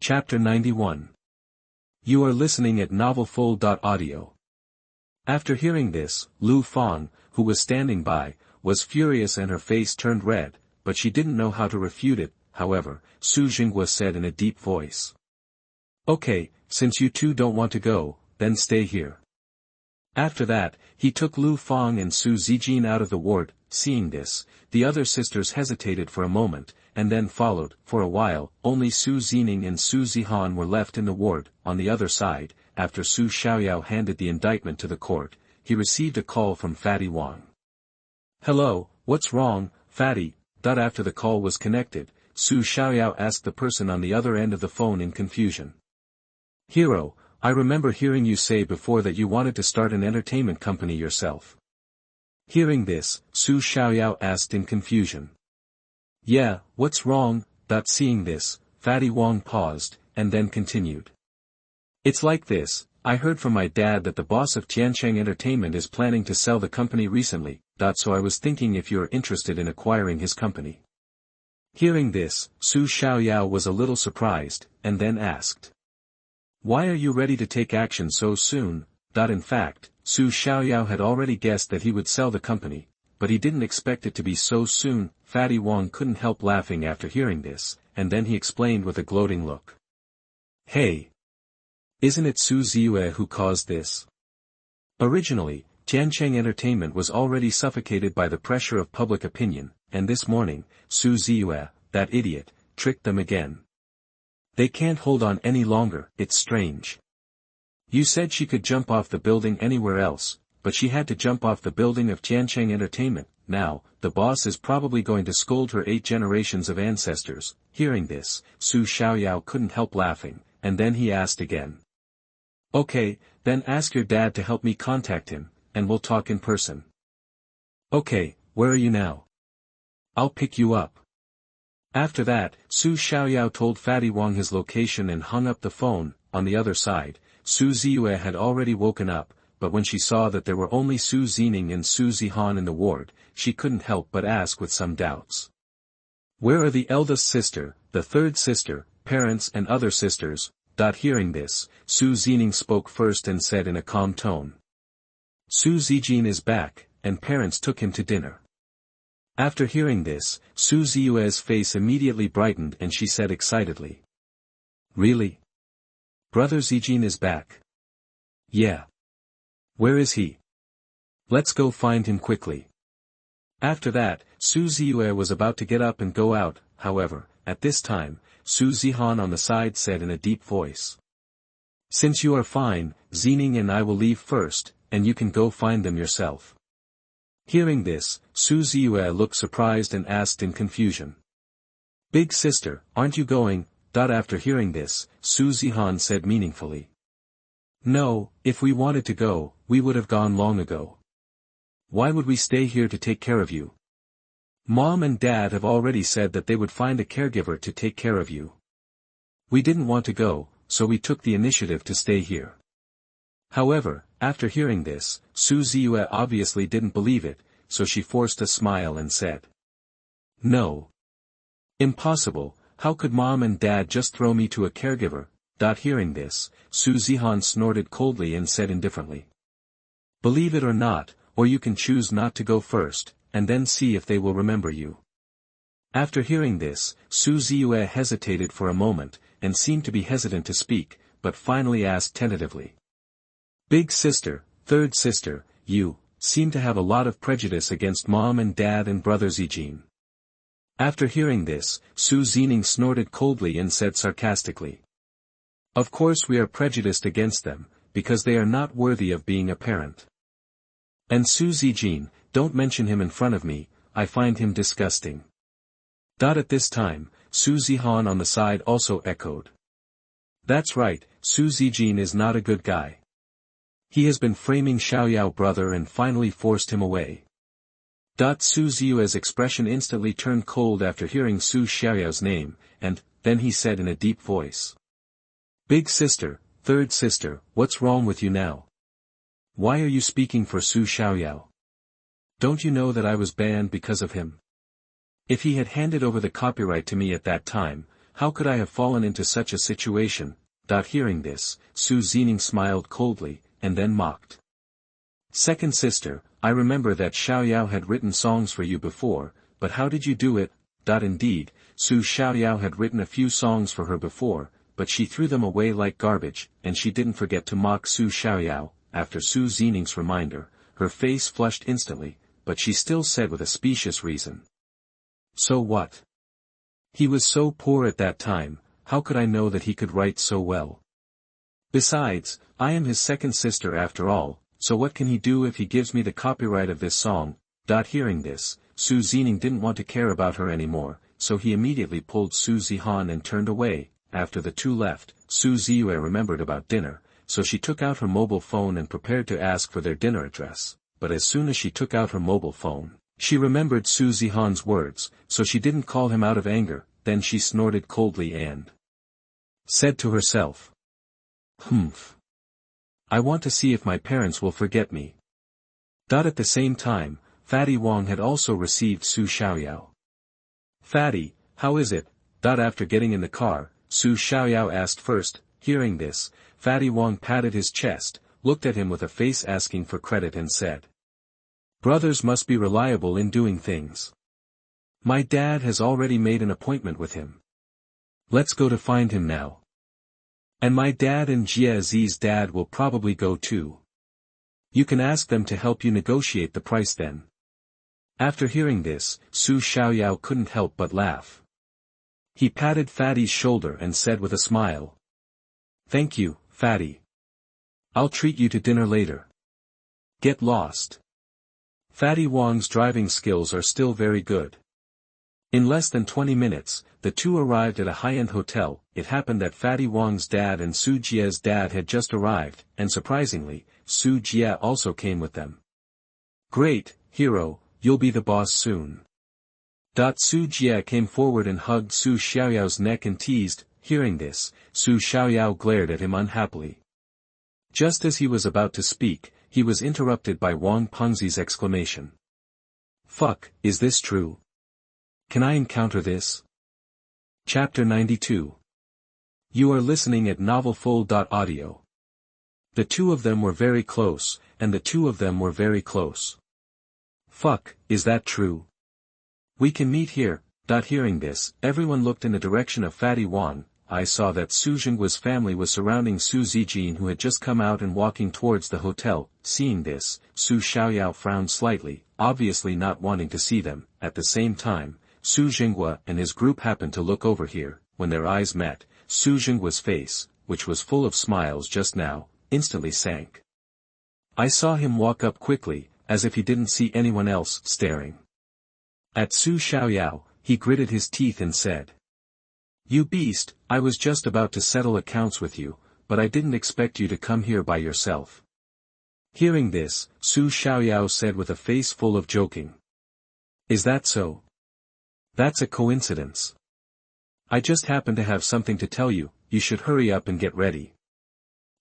Chapter 91. You are listening at novelfull.audio. After hearing this, Lu Fang, who was standing by, was furious and her face turned red, but she didn't know how to refute it. However, Su Zijin said in a deep voice. Okay, since you two don't want to go, then stay here. After that, he took Lu Fang and Su Zijin out of the ward. Seeing this, the other sisters hesitated for a moment, and then followed. For a while, only Su Zijin and Su Zijin were left in the ward. On the other side, after Su Xiaoyao handed the indictment to the court, he received a call from Fatty Wang. Hello, what's wrong, Fatty? After the call was connected, Su Xiaoyao asked the person on the other end of the phone in confusion. Hero, I remember hearing you say before that you wanted to start an entertainment company yourself. Hearing this, Su Xiaoyao asked in confusion. Yeah, what's wrong? Seeing this, Fatty Wang paused, and then continued. It's like this, I heard from my dad that the boss of Tiancheng Entertainment is planning to sell the company recently, so I was thinking if you're interested in acquiring his company. Hearing this, Su Xiaoyao was a little surprised, and then asked. Why are you ready to take action so soon? In fact, Su Xiaoyao had already guessed that he would sell the company, but he didn't expect it to be so soon. Fatty Wang couldn't help laughing after hearing this, and then he explained with a gloating look. Hey! Isn't it Su Zijin who caused this? Originally, Tiancheng Entertainment was already suffocated by the pressure of public opinion, and this morning, Su Zijin, that idiot, tricked them again. They can't hold on any longer. It's strange. You said she could jump off the building anywhere else, but she had to jump off the building of Tiancheng Entertainment. Now, the boss is probably going to scold her 8 generations of ancestors. Hearing this, Su Xiaoyao couldn't help laughing, and then he asked again. Okay, then ask your dad to help me contact him, and we'll talk in person. Okay, where are you now? I'll pick you up. After that, Su Xiaoyao told Fatty Wang his location and hung up the phone. On the other side, Su Zijin had already woken up, but when she saw that there were only Su Zijin and Su Zijin in the ward, she couldn't help but ask with some doubts. Where are the eldest sister, the third sister, parents and other sisters? Hearing this, Su Zijin spoke first and said in a calm tone. Su Zijin is back, and parents took him to dinner. After hearing this, Su Zijin's face immediately brightened and she said excitedly. Really? Brother Zijin is back. Yeah. Where is he? Let's go find him quickly. After that, Su Zijin was about to get up and go out. However, at this time, Su Zijin on the side said in a deep voice. Since you are fine, Zijin and I will leave first, and you can go find them yourself. Hearing this, Su Zijin looked surprised and asked in confusion. Big sister, aren't you going? After hearing this, Su Zijin said meaningfully. No, if we wanted to go, we would have gone long ago. Why would we stay here to take care of you? Mom and Dad have already said that they would find a caregiver to take care of you. We didn't want to go, so we took the initiative to stay here. However, after hearing this, Su Zijin obviously didn't believe it, so she forced a smile and said. No. Impossible, how could Mom and Dad just throw me to a caregiver? Hearing this, Su Zijin snorted coldly and said indifferently. Believe it or not, or you can choose not to go first, and then see if they will remember you. After hearing this, Su Zijin hesitated for a moment, and seemed to be hesitant to speak, but finally asked tentatively. Big sister, third sister, you seem to have a lot of prejudice against Mom and Dad and Brother Zijin. After hearing this, Su Zijin snorted coldly and said sarcastically. Of course we are prejudiced against them, because they are not worthy of being a parent. And Su Zijin, don't mention him in front of me, I find him disgusting. At this time, Su Zijin on the side also echoed. That's right, Su Zijin is not a good guy. He has been framing Xiaoyao brother and finally forced him away. Su Zijin's expression instantly turned cold after hearing Su Xiaoyao's name, and then he said in a deep voice. Big sister, third sister, what's wrong with you now? Why are you speaking for Su Xiaoyao? Don't you know that I was banned because of him? If he had handed over the copyright to me at that time, how could I have fallen into such a situation? Hearing this, Su Zijin smiled coldly, and then mocked. Second sister, I remember that Xiaoyao had written songs for you before, but how did you do it? Indeed, Su Xiaoyao had written a few songs for her before, but she threw them away like garbage, and she didn't forget to mock Su Xiaoyao. After Su Zijin's reminder, her face flushed instantly, but she still said with a specious reason. So what? He was so poor at that time, how could I know that he could write so well? Besides, I am his second sister after all, so what can he do if he gives me the copyright of this song? Hearing this, Su Zijin didn't want to care about her anymore, so he immediately pulled Su Zijin and turned away. After the two left, Su Xiaoyao remembered about dinner, so she took out her mobile phone and prepared to ask for their dinner address, but as soon as she took out her mobile phone, she remembered Su Zijin's words, so she didn't call him out of anger. Then she snorted coldly and said to herself, "Humph. I want to see if my parents will forget me." At the same time, Fatty Wong had also received Su Xiaoyao. "Fatty, how is it?" After getting in the car, Su Xiaoyao asked first. Hearing this, Fatty Wong patted his chest, looked at him with a face asking for credit and said, "Brothers must be reliable in doing things. My dad has already made an appointment with him. Let's go to find him now. And my dad and Jia Zi's dad will probably go too. You can ask them to help you negotiate the price then." After hearing this, Su Xiaoyao couldn't help but laugh. He patted Fatty's shoulder and said with a smile, "Thank you, Fatty. I'll treat you to dinner later. Get lost." Fatty Wong's driving skills are still very good. In less than 20 minutes, the two arrived at a high-end hotel. It happened that Fatty Wong's dad and Su Jia's dad had just arrived, and surprisingly, Su Jia also came with them. "Great, hero, you'll be the boss soon." Su Jia came forward and hugged Su Xiaoyao's neck and teased. Hearing this, Su Xiaoyao glared at him unhappily. Just as he was about to speak, he was interrupted by Wang Pengzi's exclamation. "Fuck, is this true? Can I encounter this?" Chapter 92. You are listening at novelfull.audio. The two of them were very close, and the two of them were very close. "Fuck, is that true? We can meet here." Hearing this, everyone looked in the direction of Fatty Wong. I saw that Su Jingwa's family was surrounding Su Zijin, who had just come out and walking towards the hotel. Seeing this, Su Xiaoyao frowned slightly, obviously not wanting to see them. At the same time, Su Jingwa and his group happened to look over here. When their eyes met, Su Jingwa's face, which was full of smiles just now, instantly sank. I saw him walk up quickly, as if he didn't see anyone else staring at Su Xiaoyao. He gritted his teeth and said, "You beast, I was just about to settle accounts with you, but I didn't expect you to come here by yourself." Hearing this, Su Xiaoyao said with a face full of joking, "Is that so? That's a coincidence. I just happen to have something to tell you. You should hurry up and get ready.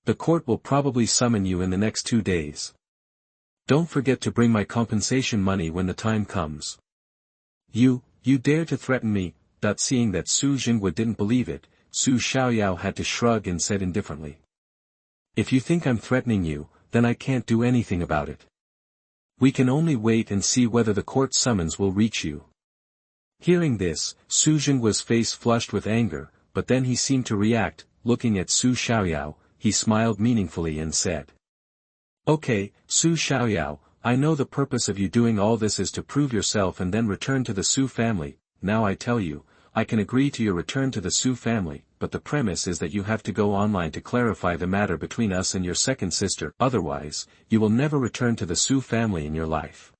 The court will probably summon you in the next 2 days. Don't forget to bring my compensation money when the time comes." You dare to threaten me?" Seeing that Su Jingwa didn't believe it, Su Xiaoyao had to shrug and said indifferently, "If you think I'm threatening you, then I can't do anything about it. We can only wait and see whether the court summons will reach you." Hearing this, Su Jingwa's face flushed with anger, but then he seemed to react. Looking at Su Xiaoyao, he smiled meaningfully and said, "Okay, Su Xiaoyao, I know the purpose of you doing all this is to prove yourself and then return to the Su family. Now I tell you, I can agree to your return to the Su family, but the premise is that you have to go online to clarify the matter between us and your second sister. Otherwise, you will never return to the Su family in your life."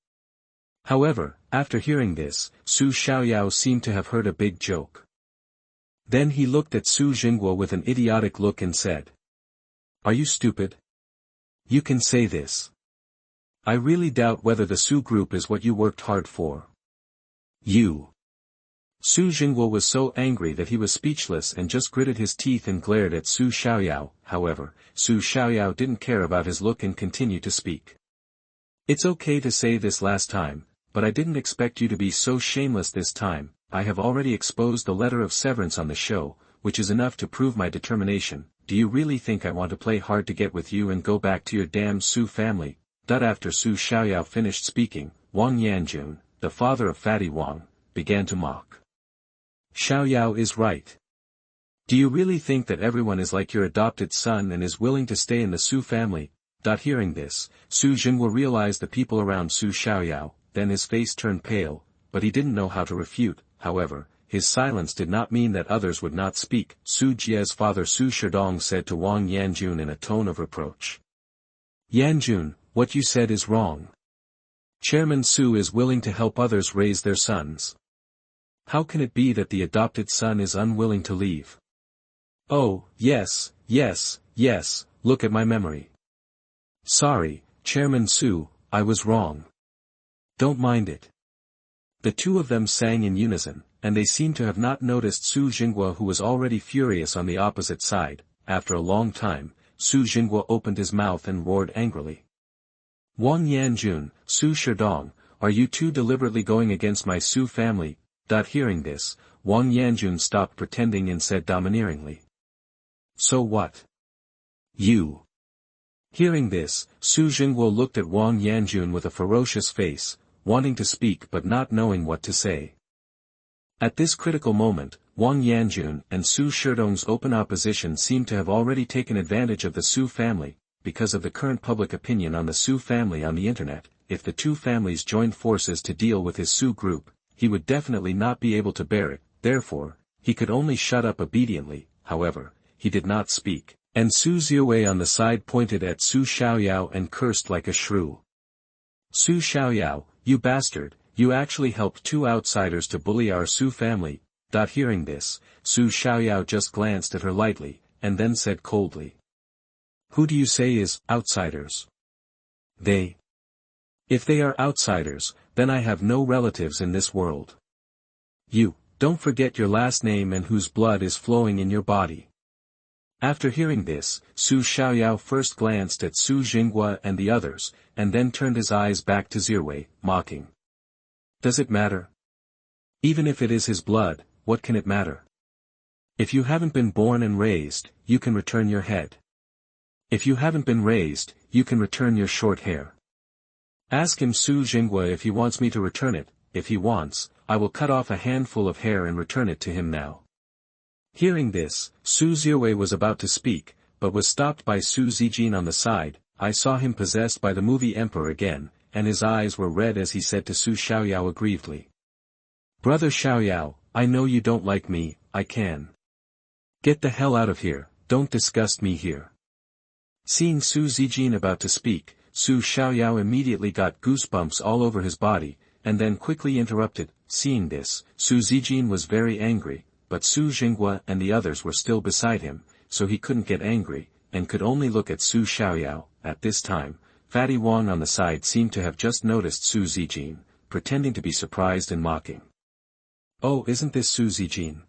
However, after hearing this, Su Xiaoyao seemed to have heard a big joke. Then he looked at Su Jingwa with an idiotic look and said, "Are you stupid? You can say this. I really doubt whether the Su group is what you worked hard for. You." Su Jingwa was so angry that he was speechless and just gritted his teeth and glared at Su Xiaoyao. However, Su Xiaoyao didn't care about his look and continued to speak. "It's okay to say this last time, but I didn't expect you to be so shameless this time. I have already exposed the letter of severance on the show, which is enough to prove my determination. Do you really think I want to play hard to get with you and go back to your damn Su family? After Su Xiaoyao finished speaking, Wang Yanjun, the father of Fatty Wang, began to mock. Xiaoyao is right. Do you really think that everyone is like your adopted son and is willing to stay in the Su family? Hearing this, Su Zijin will realize the people around Su Xiaoyao, then his face turned pale, but he didn't know how to refute. However, his silence did not mean that others would not speak. Su Jie's father Su Shidong said to Wang Yanjun in a tone of reproach. Yanjun, what you said is wrong. Chairman Su is willing to help others raise their sons. How can it be that the adopted son is unwilling to leave? Oh, yes, look at my memory. Sorry, Chairman Su, I was wrong. Don't mind it. The two of them sang in unison, and they seemed to have not noticed Su Jinghua, who was already furious on the opposite side. After a long time, Su Jinghua opened his mouth and roared angrily. Wang Yanjun, Su Shidong, are you two deliberately going against my Su family? Hearing this, Wang Yanjun stopped pretending and said domineeringly. So what? You. Hearing this, Su Jinghua looked at Wang Yanjun with a ferocious face, wanting to speak but not knowing what to say. At this critical moment, Wang Yanjun and Su Shidong's open opposition seemed to have already taken advantage of the Su family. Because of the current public opinion on the Su family on the internet, if the two families joined forces to deal with his Su group, he would definitely not be able to bear it. Therefore, he could only shut up obediently. However, he did not speak, and Su Xiaoyao on the side pointed at Su Xiaoyao and cursed like a shrew. Su Xiaoyao, you bastard, you actually helped two outsiders to bully our Su family. Hearing this, Su Xiaoyao just glanced at her lightly, and then said coldly. Who do you say is outsiders? They. If they are outsiders, then I have no relatives in this world. You, don't forget your last name and whose blood is flowing in your body. After hearing this, Su Xiaoyao first glanced at Su Jinghua and the others, and then turned his eyes back to Ziwei, mocking. Does it matter? Even if it is his blood, what can it matter? If you haven't been born and raised, you can return your head. If you haven't been raised, you can return your short hair. Ask him Su Jinghua if he wants me to return it. If he wants, I will cut off a handful of hair and return it to him now. Hearing this, Su Ziwei was about to speak, but was stopped by Su Zijin on the side. I saw him possessed by the movie Emperor again, and his eyes were red as he said to Su Xiaoyao aggrievedly. Brother Xiaoyao, I know you don't like me, I can. Get the hell out of here, don't disgust me here. Seeing Su Zijin about to speak, Su Xiaoyao immediately got goosebumps all over his body, and then quickly interrupted. Seeing this, Su Zijin was very angry, but Su Jinghua and the others were still beside him, so he couldn't get angry, and could only look at Su Xiaoyao. At this time, Fatty Wang on the side seemed to have just noticed Su Zijin, pretending to be surprised and mocking. Oh, isn't this Su Zijin?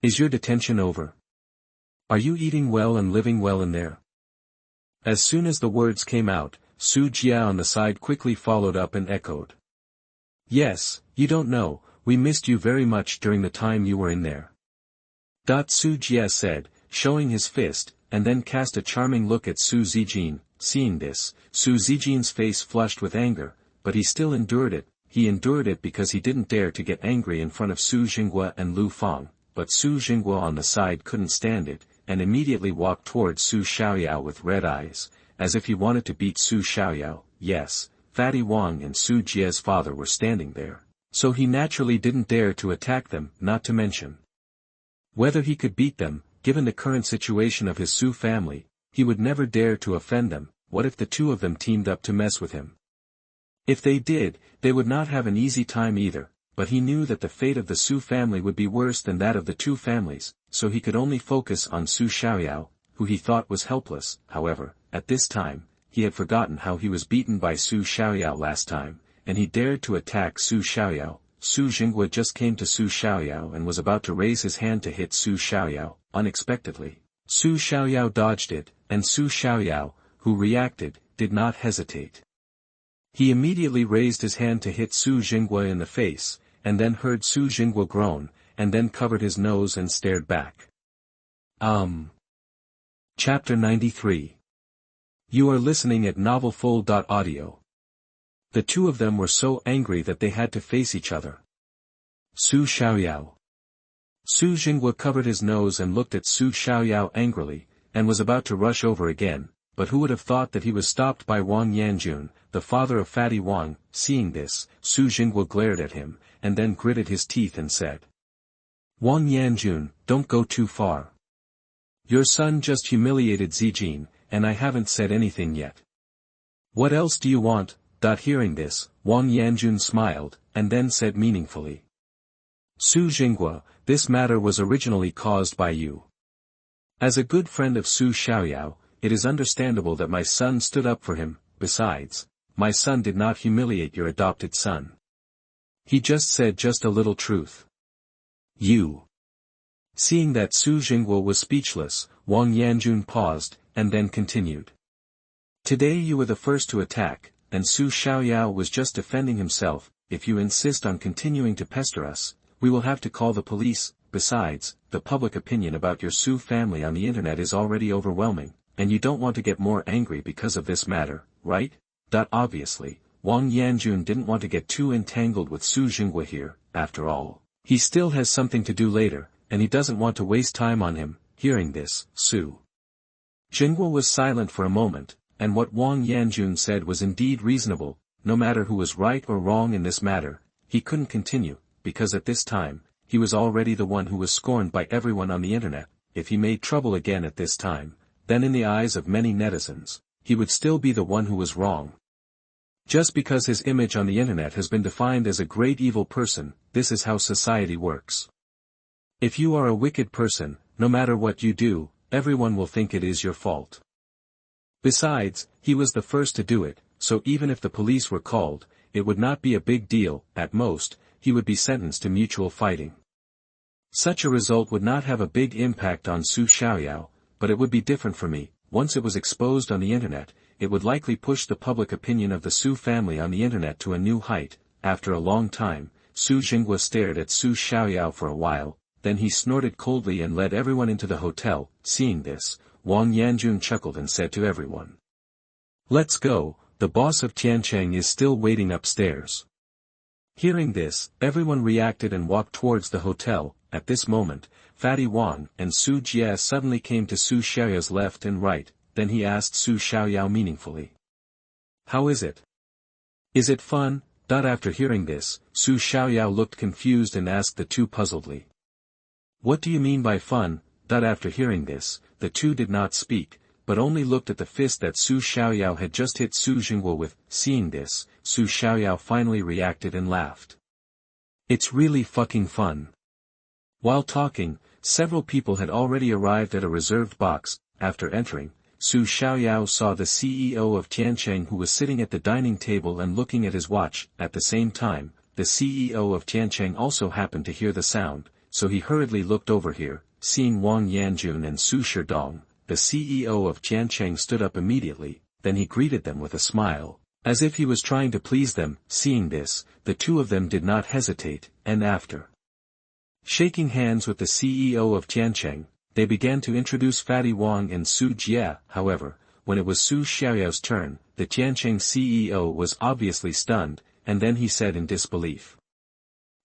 Is your detention over? Are you eating well and living well in there? As soon as the words came out, Su Jia on the side quickly followed up and echoed. Yes, you don't know, we missed you very much during the time you were in there. Su Jia said, showing his fist, and then cast a charming look at Su Zijin. Seeing this, Su Zijin's face flushed with anger, but he still endured it. He endured it because he didn't dare to get angry in front of Su Jinghua and Lu Fang, but Su Jinghua on the side couldn't stand it, and immediately walked towards Su Xiaoyao with red eyes, as if he wanted to beat Su Xiaoyao. Yes, Fatty Wang and Su Jia's father were standing there, so he naturally didn't dare to attack them, not to mention whether he could beat them. Given the current situation of his Su family, he would never dare to offend them. What if the two of them teamed up to mess with him? If they did, they would not have an easy time either, but he knew that the fate of the Su family would be worse than that of the two families, so he could only focus on Su Xiaoyao, who he thought was helpless. However, at this time, he had forgotten how he was beaten by Su Xiaoyao last time, and he dared to attack Su Xiaoyao. Su Jinghua just came to Su Xiaoyao and was about to raise his hand to hit Su Xiaoyao. Unexpectedly, Su Xiaoyao dodged it, and Su Xiaoyao, who reacted, did not hesitate. He immediately raised his hand to hit Su Jinghua in the face, and then heard Su Jingwa groan, and then covered his nose and stared back. Chapter 93. You are listening at novelfull.audio. The two of them were so angry that they had to face each other. Su Xiaoyao. Su Jingwa covered his nose and looked at Su Xiaoyao angrily, and was about to rush over again, but who would have thought that he was stopped by Wang Yanjun, the father of Fatty Wang. Seeing this, Su Jingwa glared at him, and then gritted his teeth and said, Wang Yanjun, don't go too far. Your son just humiliated Zijin, and I haven't said anything yet. What else do you want? Hearing this, Wang Yanjun smiled, and then said meaningfully. Su Jingwa, this matter was originally caused by you. As a good friend of Su Xiaoyao, it is understandable that my son stood up for him. Besides, my son did not humiliate your adopted son. He just said just a little truth. You. Seeing that Su Jingwa was speechless, Wang Yanjun paused, and then continued. Today you were the first to attack, and Su Xiaoyao was just defending himself. If you insist on continuing to pester us, we will have to call the police. Besides, the public opinion about your Su family on the internet is already overwhelming, and you don't want to get more angry because of this matter, right? Obviously, Wang Yanjun didn't want to get too entangled with Su Jingwa here. After all, he still has something to do later, and he doesn't want to waste time on him. Hearing this, Su Jingwa was silent for a moment, and what Wang Yanjun said was indeed reasonable. No matter who was right or wrong in this matter, he couldn't continue, because at this time, he was already the one who was scorned by everyone on the internet. If he made trouble again at this time, then in the eyes of many netizens, he would still be the one who was wrong. Just because his image on the internet has been defined as a great evil person, this is how society works. If you are a wicked person, no matter what you do, everyone will think it is your fault. Besides, he was the first to do it, so even if the police were called, it would not be a big deal. At most, he would be sentenced to mutual fighting. Such a result would not have a big impact on Su Xiaoyao, but it would be different for me. Once it was exposed on the internet, it would likely push the public opinion of the Su family on the internet to a new height. After a long time, Su Jingwa stared at Su Xiaoyao for a while, then he snorted coldly and led everyone into the hotel. Seeing this, Wang Yanjun chuckled and said to everyone, Let's go, the boss of Tiancheng is still waiting upstairs. Hearing this, everyone reacted and walked towards the hotel. At this moment, Fatty Wang and Su Jie suddenly came to Su Xiaoyao's left and right. Then he asked Su Xiaoyao meaningfully. How is it? Is it fun? After hearing this, Su Xiaoyao looked confused and asked the two puzzledly. What do you mean by fun? After hearing this, the two did not speak, but only looked at the fist that Su Xiaoyao had just hit Su Jingwa with. Seeing this, Su Xiaoyao finally reacted and laughed. It's really fucking fun. While talking, several people had already arrived at a reserved box. After entering, Su Xiaoyao saw the CEO of Tiancheng, who was sitting at the dining table and looking at his watch. At the same time, the CEO of Tiancheng also happened to hear the sound, so he hurriedly looked over here. Seeing Wang Yanjun and Su Shidong, the CEO of Tiancheng stood up immediately, then he greeted them with a smile, as if he was trying to please them. Seeing this, the two of them did not hesitate, and after shaking hands with the CEO of Tiancheng, they began to introduce Fatty Wang and Su Jie. However, when it was Su Xiaoyao's turn, the Tiancheng CEO was obviously stunned, and then he said in disbelief.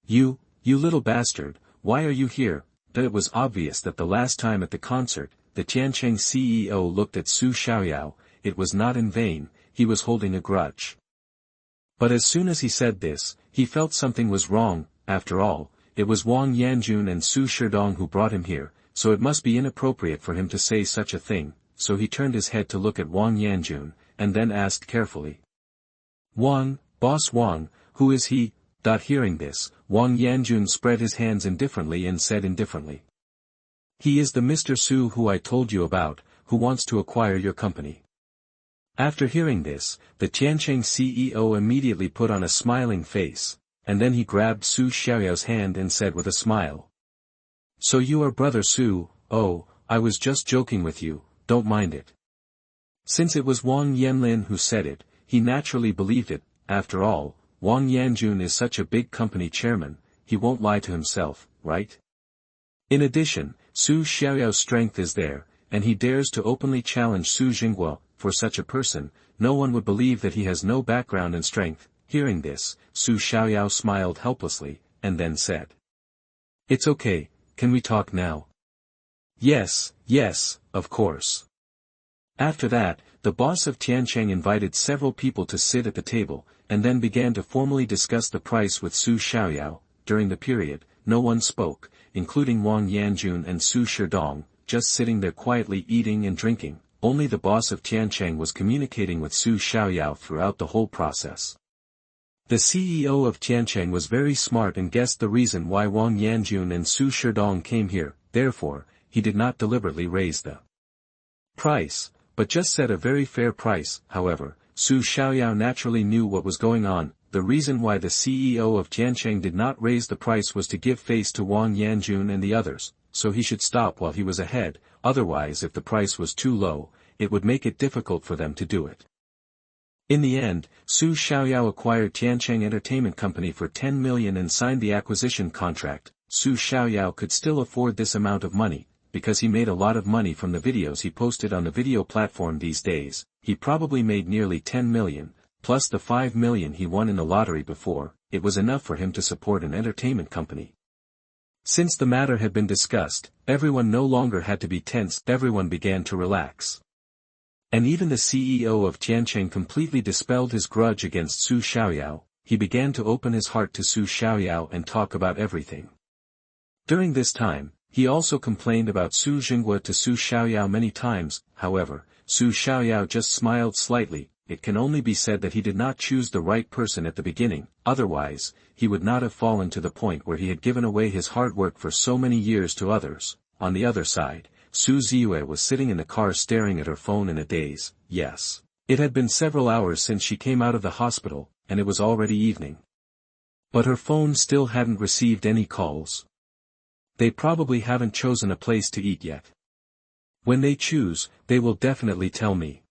You little bastard, why are you here? It was obvious that the last time at the concert, the Tiancheng CEO looked at Su Xiaoyao. It was not in vain, he was holding a grudge. But as soon as he said this, he felt something was wrong. After all, it was Wang Yanjun and Su Shidong who brought him here, so it must be inappropriate for him to say such a thing. So he turned his head to look at Wang Yanjun, and then asked carefully. Wang, Boss Wang, who is he? Hearing this, Wang Yanjun spread his hands indifferently and said indifferently. He is the Mr. Su who I told you about, who wants to acquire your company. After hearing this, the Tiancheng CEO immediately put on a smiling face, and then he grabbed Su Xiaoyao's hand and said with a smile. So you are brother Su? Oh, I was just joking with you, don't mind it. Since it was Wang Yanlin who said it, he naturally believed it. After all, Wang Yanjun is such a big company chairman, he won't lie to himself, right? In addition, Su Xiaoyao's strength is there, and he dares to openly challenge Su Jingguo. For such a person, no one would believe that he has no background and strength. Hearing this, Su Xiaoyao smiled helplessly, and then said, "It's okay, can we talk now?" "Yes, yes, of course." After that, the boss of Tiancheng invited several people to sit at the table, and then began to formally discuss the price with Su Xiaoyao. During the period, no one spoke, including Wang Yanjun and Su Shidong, just sitting there quietly eating and drinking. Only the boss of Tiancheng was communicating with Su Xiaoyao throughout the whole process. The CEO of Tiancheng was very smart and guessed the reason why Wang Yanjun and Su Shidong came here, therefore, he did not deliberately raise the price, but just set a very fair price. However, Su Xiaoyao naturally knew what was going on. The reason why the CEO of Tiancheng did not raise the price was to give face to Wang Yanjun and the others, so he should stop while he was ahead. Otherwise, if the price was too low, it would make it difficult for them to do it. In the end, Su Xiaoyao acquired Tiancheng Entertainment Company for 10 million and signed the acquisition contract. Su Xiaoyao could still afford this amount of money, because he made a lot of money from the videos he posted on the video platform these days. He probably made nearly 10 million, plus the 5 million he won in the lottery before. It was enough for him to support an entertainment company. Since the matter had been discussed, everyone no longer had to be tense. Everyone began to relax. And even the CEO of Tiancheng completely dispelled his grudge against Su Xiaoyao. He began to open his heart to Su Xiaoyao and talk about everything. During this time, he also complained about Su Jingguo to Su Xiaoyao many times. However, Su Xiaoyao just smiled slightly. It can only be said that he did not choose the right person at the beginning, otherwise, he would not have fallen to the point where he had given away his hard work for so many years to others. On the other side, Su Zijin was sitting in the car staring at her phone in a daze. Yes. It had been several hours since she came out of the hospital, and it was already evening. But her phone still hadn't received any calls. They probably haven't chosen a place to eat yet. When they choose, they will definitely tell me.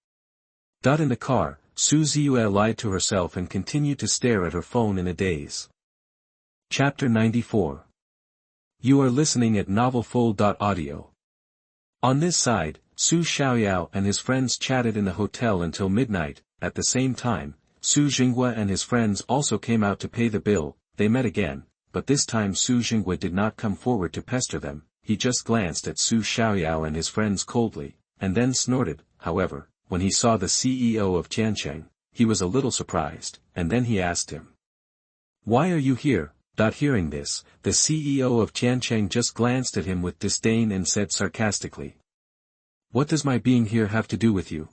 In the car, Su Zijin lied to herself and continued to stare at her phone in a daze. Chapter 94. You are listening at novelfull.audio. On this side, Su Xiaoyao and his friends chatted in the hotel until midnight. At the same time, Su Jingguo and his friends also came out to pay the bill. They met again, but this time Su Jingguo did not come forward to pester them. He just glanced at Su Xiaoyao and his friends coldly, and then snorted. However, when he saw the CEO of Tiancheng, he was a little surprised, and then he asked him, "Why are you here?" Hearing this, the CEO of Tiancheng just glanced at him with disdain and said sarcastically, "What does my being here have to do with you?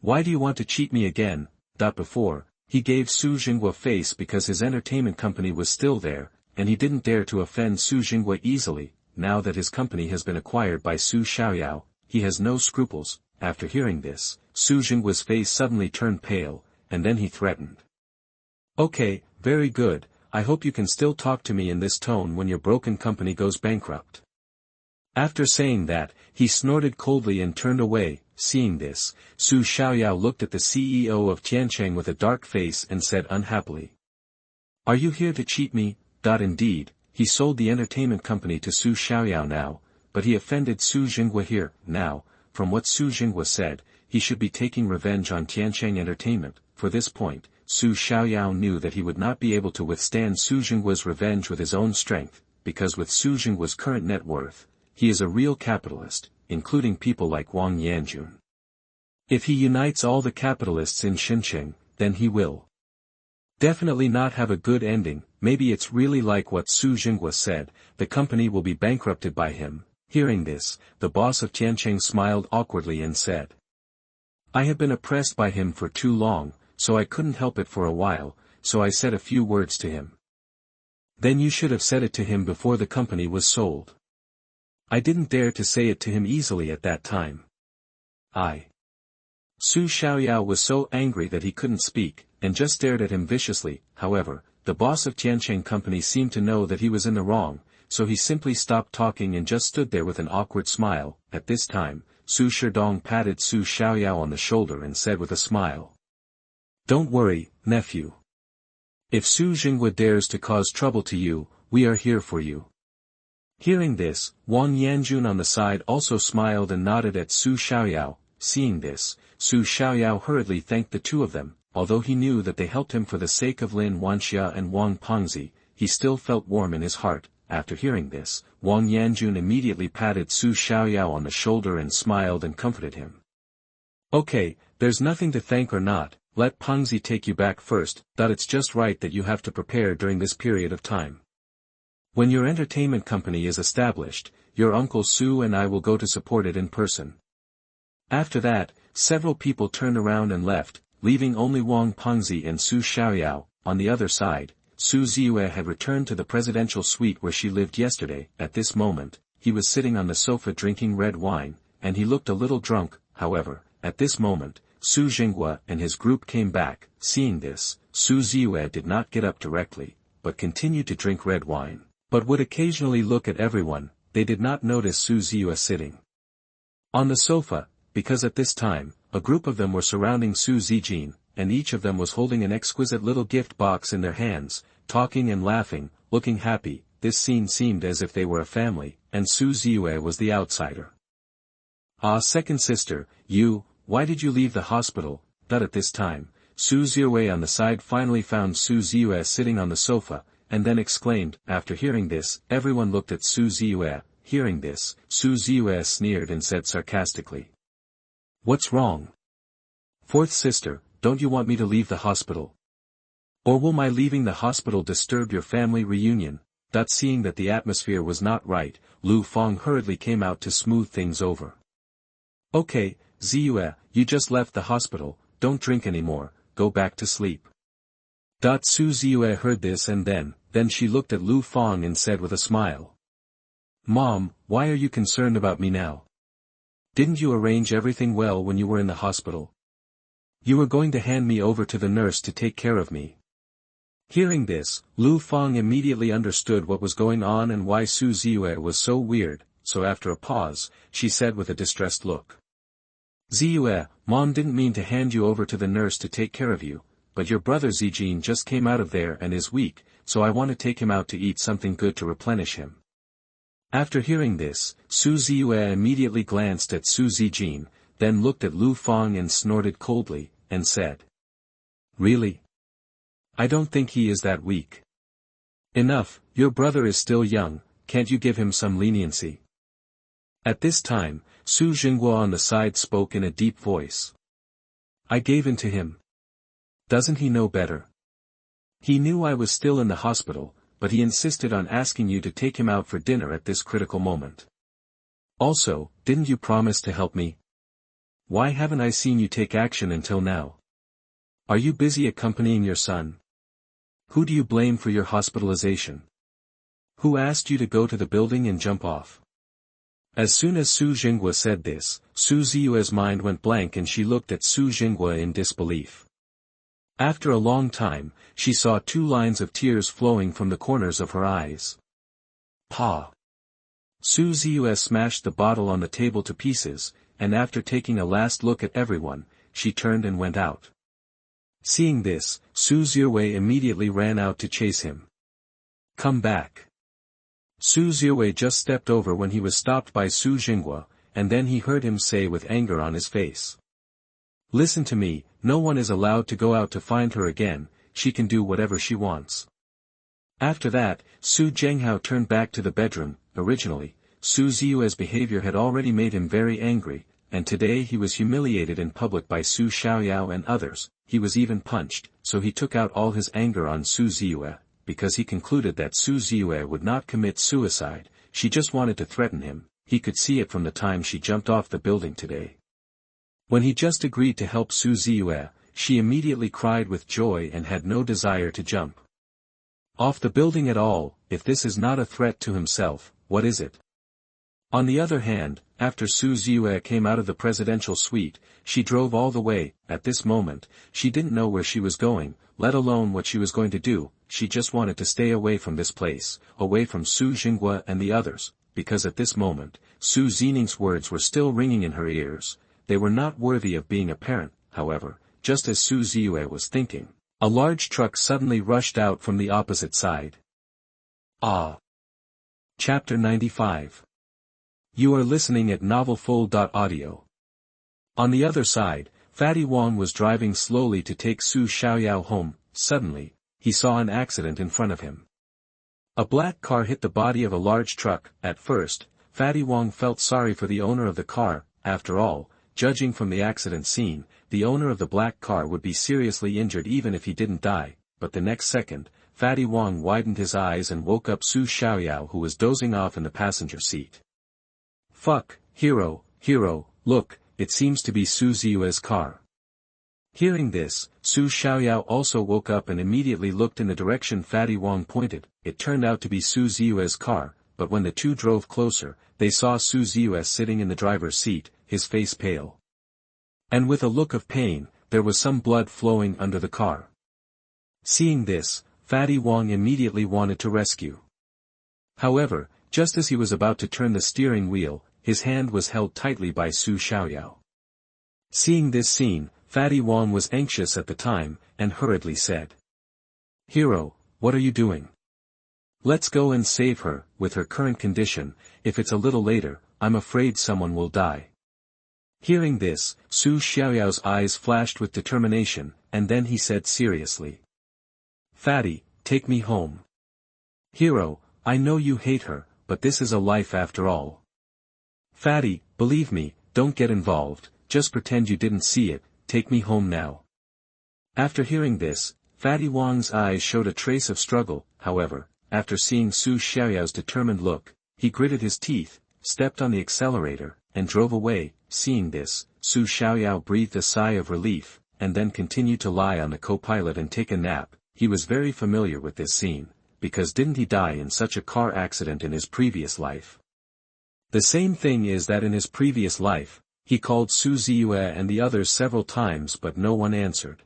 Why do you want to cheat me again?" Before, he gave Su Jingguo face because his entertainment company was still there, and he didn't dare to offend Su Jingguo easily. Now that his company has been acquired by Su Xiaoyao, he has no scruples. After hearing this, Su Jingguo's face suddenly turned pale, and then he threatened. "Okay, very good, I hope you can still talk to me in this tone when your broken company goes bankrupt." After saying that, he snorted coldly and turned away. Seeing this, Su Xiaoyao looked at the CEO of Tiancheng with a dark face and said unhappily, "Are you here to cheat me?" Indeed, he sold the entertainment company to Su Xiaoyao now, but he offended Su Jingguo here. Now, from what Su Jingguo said, he should be taking revenge on Tiancheng Entertainment. For this point, Su Xiaoyao knew that he would not be able to withstand Su Jingguo's revenge with his own strength, because with Su Jingguo's current net worth, he is a real capitalist, including people like Wang Yanjun. If he unites all the capitalists in Shenzhen, then he will definitely not have a good ending. Maybe it's really like what Su Jingguo said, the company will be bankrupted by him. Hearing this, the boss of Tiancheng smiled awkwardly and said, "I have been oppressed by him for too long, so I couldn't help it for a while, so I said a few words to him." "Then you should have said it to him before the company was sold." "I didn't dare to say it to him easily at that time." Su Xiaoyao was so angry that he couldn't speak, and just stared at him viciously. However, the boss of Tiancheng company seemed to know that he was in the wrong, so he simply stopped talking and just stood there with an awkward smile. At this time, Su Shidong patted Su Xiaoyao on the shoulder and said with a smile, "Don't worry, nephew. If Su Jingguo dares to cause trouble to you, we are here for you." Hearing this, Wang Yanjun on the side also smiled and nodded at Su Xiaoyao. Seeing this, Su Xiaoyao hurriedly thanked the two of them. Although he knew that they helped him for the sake of Lin Wanxia and Wang Pengzi, he still felt warm in his heart. After hearing this, Wang Yanjun immediately patted Su Xiaoyao on the shoulder and smiled and comforted him. "Okay, there's nothing to thank or not, let Pengzi take you back first, that it's just right that you have to prepare during this period of time. When your entertainment company is established, your Uncle Su and I will go to support it in person." After that, several people turned around and left, leaving only Wang Pengzi and Su Xiaoyao. On the other side, Su Zijin had returned to the presidential suite where she lived yesterday. At this moment, he was sitting on the sofa drinking red wine, and he looked a little drunk. However, at this moment, Su Jingwa and his group came back. Seeing this, Su Zijin did not get up directly, but continued to drink red wine, but would occasionally look at everyone. They did not notice Su Zijin sitting on the sofa, because at this time, a group of them were surrounding Su Zijin, and each of them was holding an exquisite little gift box in their hands, talking and laughing, looking happy. This scene seemed as if they were a family, and Su Zijin was the outsider. "Ah, second sister, why did you leave the hospital?" That at this time, Su Zijin on the side finally found Su Zijin sitting on the sofa, and then exclaimed. After hearing this, everyone looked at Su Zijin. Hearing this, Su Zijin sneered and said sarcastically, "What's wrong? Fourth sister, don't you want me to leave the hospital? Or will my leaving the hospital disturb your family reunion?" That seeing that the atmosphere was not right, Lu Feng hurriedly came out to smooth things over. "Okay, Zijin, you just left the hospital, don't drink anymore, go back to sleep." Su Zijin heard this and then she looked at Lu Feng and said with a smile, "Mom, why are you concerned about me now? Didn't you arrange everything well when you were in the hospital? You were going to hand me over to the nurse to take care of me." Hearing this, Lu Feng immediately understood what was going on and why Su Zijin was so weird, so after a pause, she said with a distressed look, "Zijin, Mom didn't mean to hand you over to the nurse to take care of you, but your brother Zijin just came out of there and is weak, so I want to take him out to eat something good to replenish him." After hearing this, Su Zijin immediately glanced at Su Zijin, then looked at Lu Feng and snorted coldly, and said, "Really? I don't think he is that weak. Enough, your brother is still young, can't you give him some leniency?" At this time, Su Jingwa on the side spoke in a deep voice. "I gave in to him. Doesn't he know better? He knew I was still in the hospital, but he insisted on asking you to take him out for dinner at this critical moment. Also, didn't you promise to help me? Why haven't I seen you take action until now? Are you busy accompanying your son? Who do you blame for your hospitalization? Who asked you to go to the building and jump off?" As soon as Su Jingwa said this, Su Zijin's mind went blank and she looked at Su Jingwa in disbelief. After a long time, she saw 2 lines of tears flowing from the corners of her eyes. "Pa!" Su Zijin smashed the bottle on the table to pieces, and after taking a last look at everyone, she turned and went out. Seeing this, Su Zijin immediately ran out to chase him. "Come back." Su Zijin just stepped over when he was stopped by Su Jingwa, and then he heard him say with anger on his face, "Listen to me, no one is allowed to go out to find her again, she can do whatever she wants." After that, Su Zhenghao turned back to the bedroom. Originally, Su Zijin's behavior had already made him very angry, and today he was humiliated in public by Su Xiaoyao and others. He was even punched, so he took out all his anger on Su Zijin, because he concluded that Su Zijin would not commit suicide, she just wanted to threaten him. He could see it from the time she jumped off the building today. When he just agreed to help Su Zijin, she immediately cried with joy and had no desire to jump off the building at all. If this is not a threat to himself, what is it? On the other hand, after Su Zijin came out of the presidential suite, she drove all the way. At this moment, she didn't know where she was going, let alone what she was going to do. She just wanted to stay away from this place, away from Su Jingwa and the others, because at this moment, Su Zijin's words were still ringing in her ears. They were not worthy of being a parent. However, just as Su Zijin was thinking, a large truck suddenly rushed out from the opposite side. Ah. Chapter 95. You are listening at novelfull.audio. On the other side, Fatty Wong was driving slowly to take Su Xiaoyao home. Suddenly, he saw an accident in front of him. A black car hit the body of a large truck. At first, Fatty Wong felt sorry for the owner of the car. After all, judging from the accident scene, the owner of the black car would be seriously injured even if he didn't die, but the next second, Fatty Wong widened his eyes and woke up Su Xiaoyao, who was dozing off in the passenger seat. Fuck, hero, look, it seems to be Su Ziyue's car. Hearing this, Su Xiaoyao also woke up and immediately looked in the direction Fatty Wong pointed. It turned out to be Su Ziyue's car, but when the two drove closer, they saw Su Ziyue sitting in the driver's seat, his face pale. And with a look of pain, there was some blood flowing under the car. Seeing this, Fatty Wong immediately wanted to rescue. However, just as he was about to turn the steering wheel, his hand was held tightly by Su Xiaoyao. Seeing this scene, Fatty Wong was anxious at the time, and hurriedly said, "Hero, what are you doing? Let's go and save her. With her current condition, if it's a little later, I'm afraid someone will die." Hearing this, Su Xiaoyao's eyes flashed with determination, and then he said seriously, "Fatty, take me home. Hero, I know you hate her, but this is a life after all. Fatty, believe me, don't get involved, just pretend you didn't see it, take me home now." After hearing this, Fatty Wong's eyes showed a trace of struggle. However, after seeing Su Xiaoyao's determined look, he gritted his teeth, stepped on the accelerator, and drove away. Seeing this, Su Xiaoyao breathed a sigh of relief, and then continued to lie on the co-pilot and take a nap. He was very familiar with this scene, because didn't he die in such a car accident in his previous life? The same thing is that in his previous life, he called Su Ziyue and the others several times but no one answered.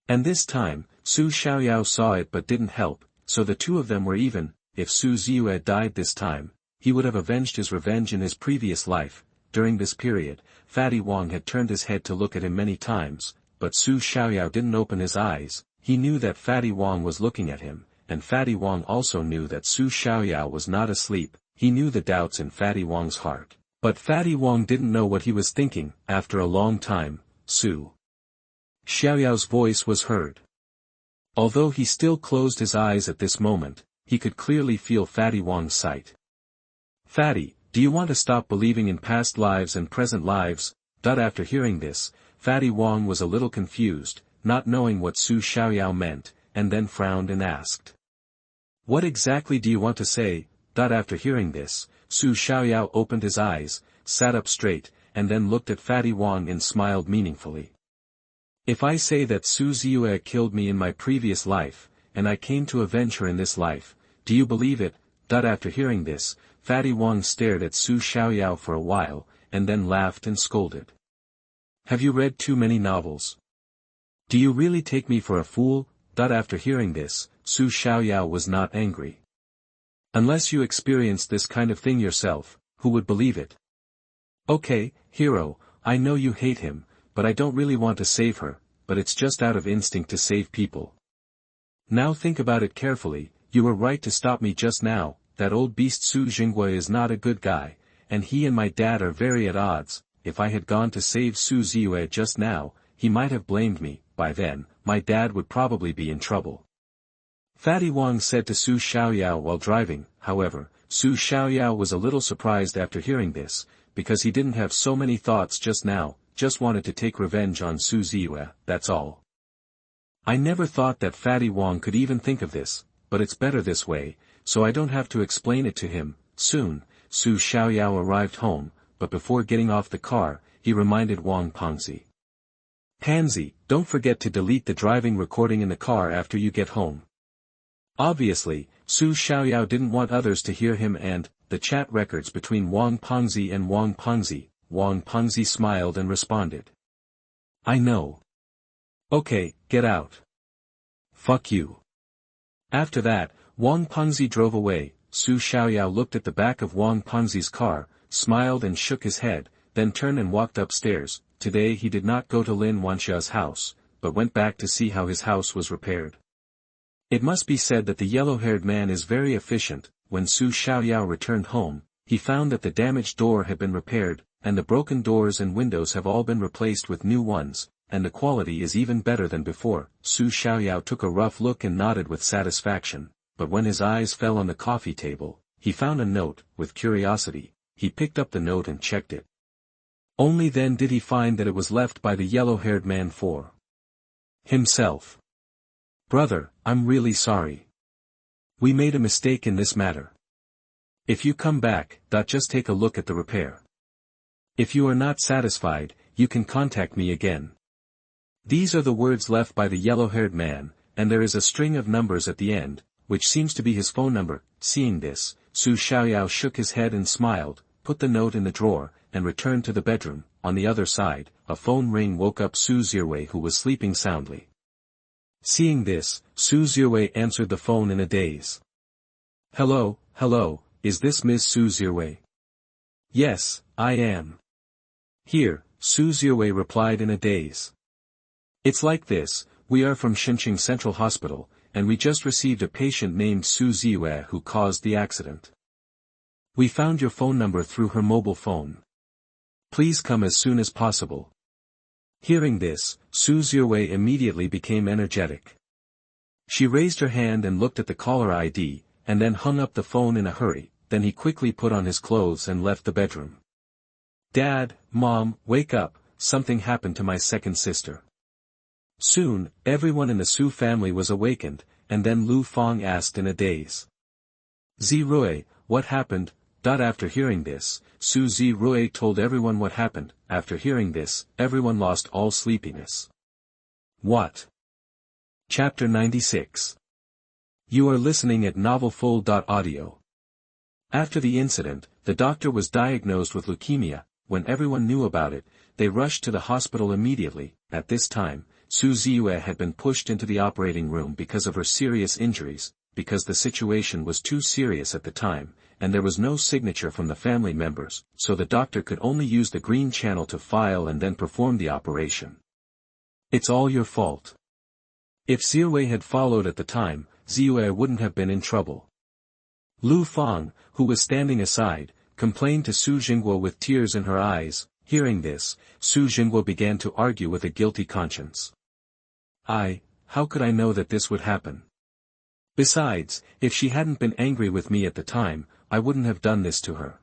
And this time, Su Xiaoyao saw it but didn't help, so the two of them were even. If Su Ziyue died this time, he would have avenged his revenge in his previous life. During this period, Fatty Wong had turned his head to look at him many times, but Su Xiaoyao didn't open his eyes. He knew that Fatty Wong was looking at him, and Fatty Wong also knew that Su Xiaoyao was not asleep. He knew the doubts in Fatty Wong's heart. But Fatty Wong didn't know what he was thinking. After a long time, Su Xiaoyao's voice was heard. Although he still closed his eyes at this moment, he could clearly feel Fatty Wong's sight. "Fatty, do you want to stop believing in past lives and present lives?" After hearing this, Fatty Wong was a little confused, not knowing what Su Xiaoyao meant, and then frowned and asked, "What exactly do you want to say?" After hearing this, Su Xiaoyao opened his eyes, sat up straight, and then looked at Fatty Wong and smiled meaningfully. "If I say that Su Ziyue killed me in my previous life, and I came to avenge her in this life, do you believe it?" After hearing this, Fatty Wong stared at Su Xiaoyao for a while, and then laughed and scolded. "Have you read too many novels? Do you really take me for a fool?" After hearing this, Su Xiaoyao was not angry. "Unless you experienced this kind of thing yourself, who would believe it? Okay, hero, I know you hate him, but I don't really want to save her, but it's just out of instinct to save people. Now think about it carefully. You were right to stop me just now. That old beast Su Jingwei is not a good guy, and he and my dad are very at odds. If I had gone to save Su Ziyue just now, he might have blamed me. By then, my dad would probably be in trouble." Fatty Wong said to Su Xiaoyao while driving. However, Su Xiaoyao was a little surprised after hearing this, because he didn't have so many thoughts just now, just wanted to take revenge on Su Ziyue, that's all. "I never thought that Fatty Wong could even think of this, but it's better this way, so I don't have to explain it to him." Soon, Su Xiaoyao arrived home, but before getting off the car, he reminded Wang Pengzi. "Pansy, don't forget to delete the driving recording in the car after you get home." Obviously, Su Xiaoyao didn't want others to hear him and the chat records between Wang Pengzi and Wang Pengzi. Wang Pengzi smiled and responded, "I know. Okay, get out. Fuck you." After that, Wang Pengzi drove away. Su Xiaoyao looked at the back of Wang Pengzi's car, smiled and shook his head, then turned and walked upstairs. Today he did not go to Lin Wanxia's house, but went back to see how his house was repaired. It must be said that the yellow-haired man is very efficient. When Su Xiaoyao returned home, he found that the damaged door had been repaired, and the broken doors and windows have all been replaced with new ones, and the quality is even better than before. Su Xiaoyao took a rough look and nodded with satisfaction, but when his eyes fell on the coffee table, he found a note. With curiosity, he picked up the note and checked it. Only then did he find that it was left by the yellow-haired man for himself. "Brother, I'm really sorry. We made a mistake in this matter. If you come back, just take a look at the repair. If you are not satisfied, you can contact me again." These are the words left by the yellow-haired man, and there is a string of numbers at the end, which seems to be his phone number. Seeing this, Su Xiaoyao shook his head and smiled, put the note in the drawer, and returned to the bedroom. On the other side, a phone ring woke up Su Zijin, who was sleeping soundly. Seeing this, Su Zijin answered the phone in a daze. "Hello, is this Ms. Su Zijin?" "Yes, I am." "Here," Su Zijin replied in a daze. "It's like this, we are from Xinqing Central Hospital, and we just received a patient named Su Zijin who caused the accident. We found your phone number through her mobile phone. Please come as soon as possible." Hearing this, Su Zijin immediately became energetic. She raised her hand and looked at the caller ID, and then hung up the phone in a hurry. Then he quickly put on his clothes and left the bedroom. "Dad, Mom, wake up, something happened to my second sister." Soon, everyone in the Su family was awakened, and then Lu Fang asked in a daze. "Zijin, what happened?" After hearing this, Su Zijin told everyone what happened. After hearing this, everyone lost all sleepiness. What? Chapter 96. You are listening at novelfull.audio. After the incident, the doctor was diagnosed with leukemia. When everyone knew about it, they rushed to the hospital immediately. At this time, Su Zijin had been pushed into the operating room because of her serious injuries, because the situation was too serious at the time, and there was no signature from the family members, so the doctor could only use the green channel to file and then perform the operation. "It's all your fault." If Zijin had followed at the time, Zijin wouldn't have been in trouble. Lu Fang, who was standing aside, complained to Su Zijin with tears in her eyes. Hearing this, Su Zijin began to argue with a guilty conscience. How could I know that this would happen? Besides, if she hadn't been angry with me at the time, I wouldn't have done this to her.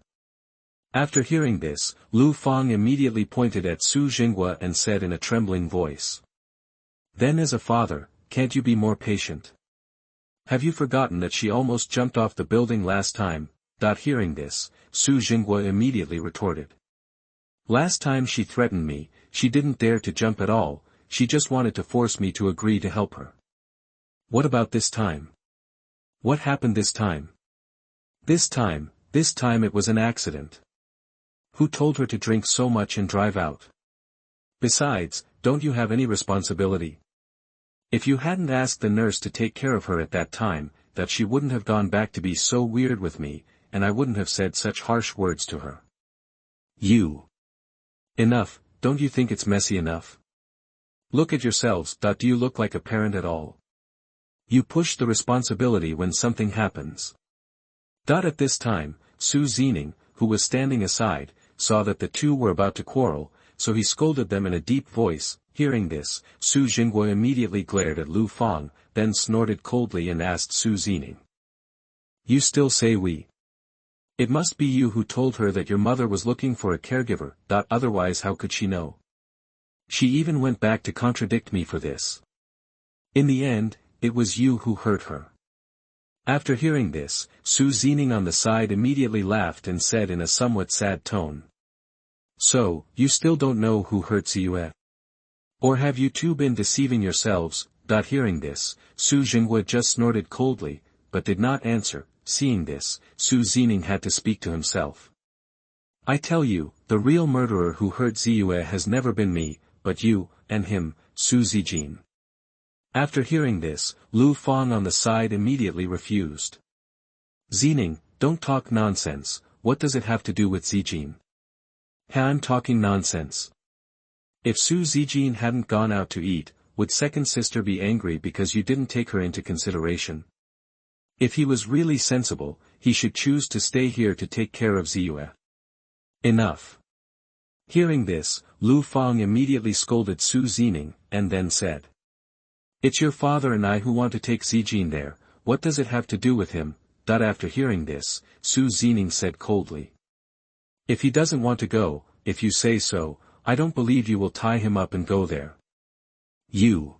After hearing this, Lu Fang immediately pointed at Su Zijin and said in a trembling voice. "Then as a father, can't you be more patient? Have you forgotten that she almost jumped off the building last time?" Hearing this, Su Zijin immediately retorted. "Last time she threatened me, she didn't dare to jump at all, she just wanted to force me to agree to help her. What about this time? What happened this time?" This time it was an accident. Who told her to drink so much and drive out? Besides, don't you have any responsibility? If you hadn't asked the nurse to take care of her at that time, she wouldn't have gone back to be so weird with me, and I wouldn't have said such harsh words to her. You. Enough, don't you think it's messy enough? Look at yourselves. Do you look like a parent at all? You push the responsibility when something happens. At this time, Su Zijin, who was standing aside, saw that the two were about to quarrel, so he scolded them in a deep voice. Hearing this, Su Zijin immediately glared at Lu Fang, then snorted coldly and asked Su Zijin. "You still say we? It must be you who told her that your mother was looking for a caregiver. Otherwise how could she know? She even went back to contradict me for this. In the end, it was you who hurt her." After hearing this, Su Zijin on the side immediately laughed and said in a somewhat sad tone. "So, you still don't know who hurt Zijin? Or have you two been deceiving yourselves?" Hearing this, Su Zijin just snorted coldly, but did not answer. Seeing this, Su Zijin had to speak to himself. "I tell you, the real murderer who hurt Zijin has never been me, but you, and him, Su Zijin." After hearing this, Lu Fang on the side immediately refused. "Zijin, don't talk nonsense, what does it have to do with Zijin?" "I'm talking nonsense. If Su Zijin hadn't gone out to eat, would second sister be angry because you didn't take her into consideration? If he was really sensible, he should choose to stay here to take care of Ziyue. Enough. Hearing this, Lu Fang immediately scolded Su Zijin, and then said. It's your father and I who want to take Zijin there, what does it have to do with him? After hearing this, Su Zijin said coldly. If he doesn't want to go, if you say so, I don't believe you will tie him up and go there. You.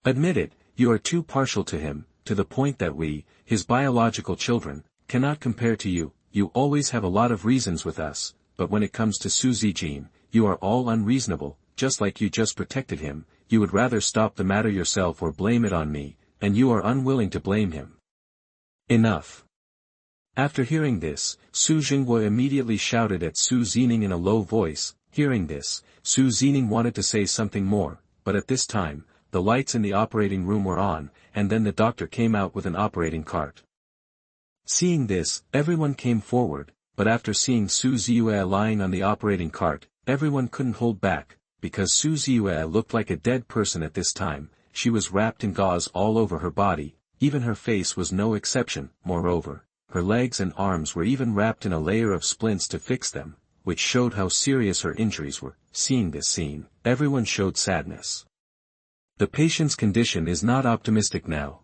Admit it, you are too partial to him, to the point that we, his biological children, cannot compare to you. You always have a lot of reasons with us, but when it comes to Su Zijin, you are all unreasonable, just like you just protected him, you would rather stop the matter yourself or blame it on me, and you are unwilling to blame him. Enough. After hearing this, Su Jinghua immediately shouted at Su Zijin in a low voice. Hearing this, Su Zijin wanted to say something more, but at this time, the lights in the operating room were on, and then the doctor came out with an operating cart. Seeing this, everyone came forward, but after seeing Su Xiaoyao lying on the operating cart, everyone couldn't hold back, because Su Xiaoyao looked like a dead person at this time. She was wrapped in gauze all over her body, even her face was no exception. Moreover, her legs and arms were even wrapped in a layer of splints to fix them, which showed how serious her injuries were. Seeing this scene, everyone showed sadness. The patient's condition is not optimistic now.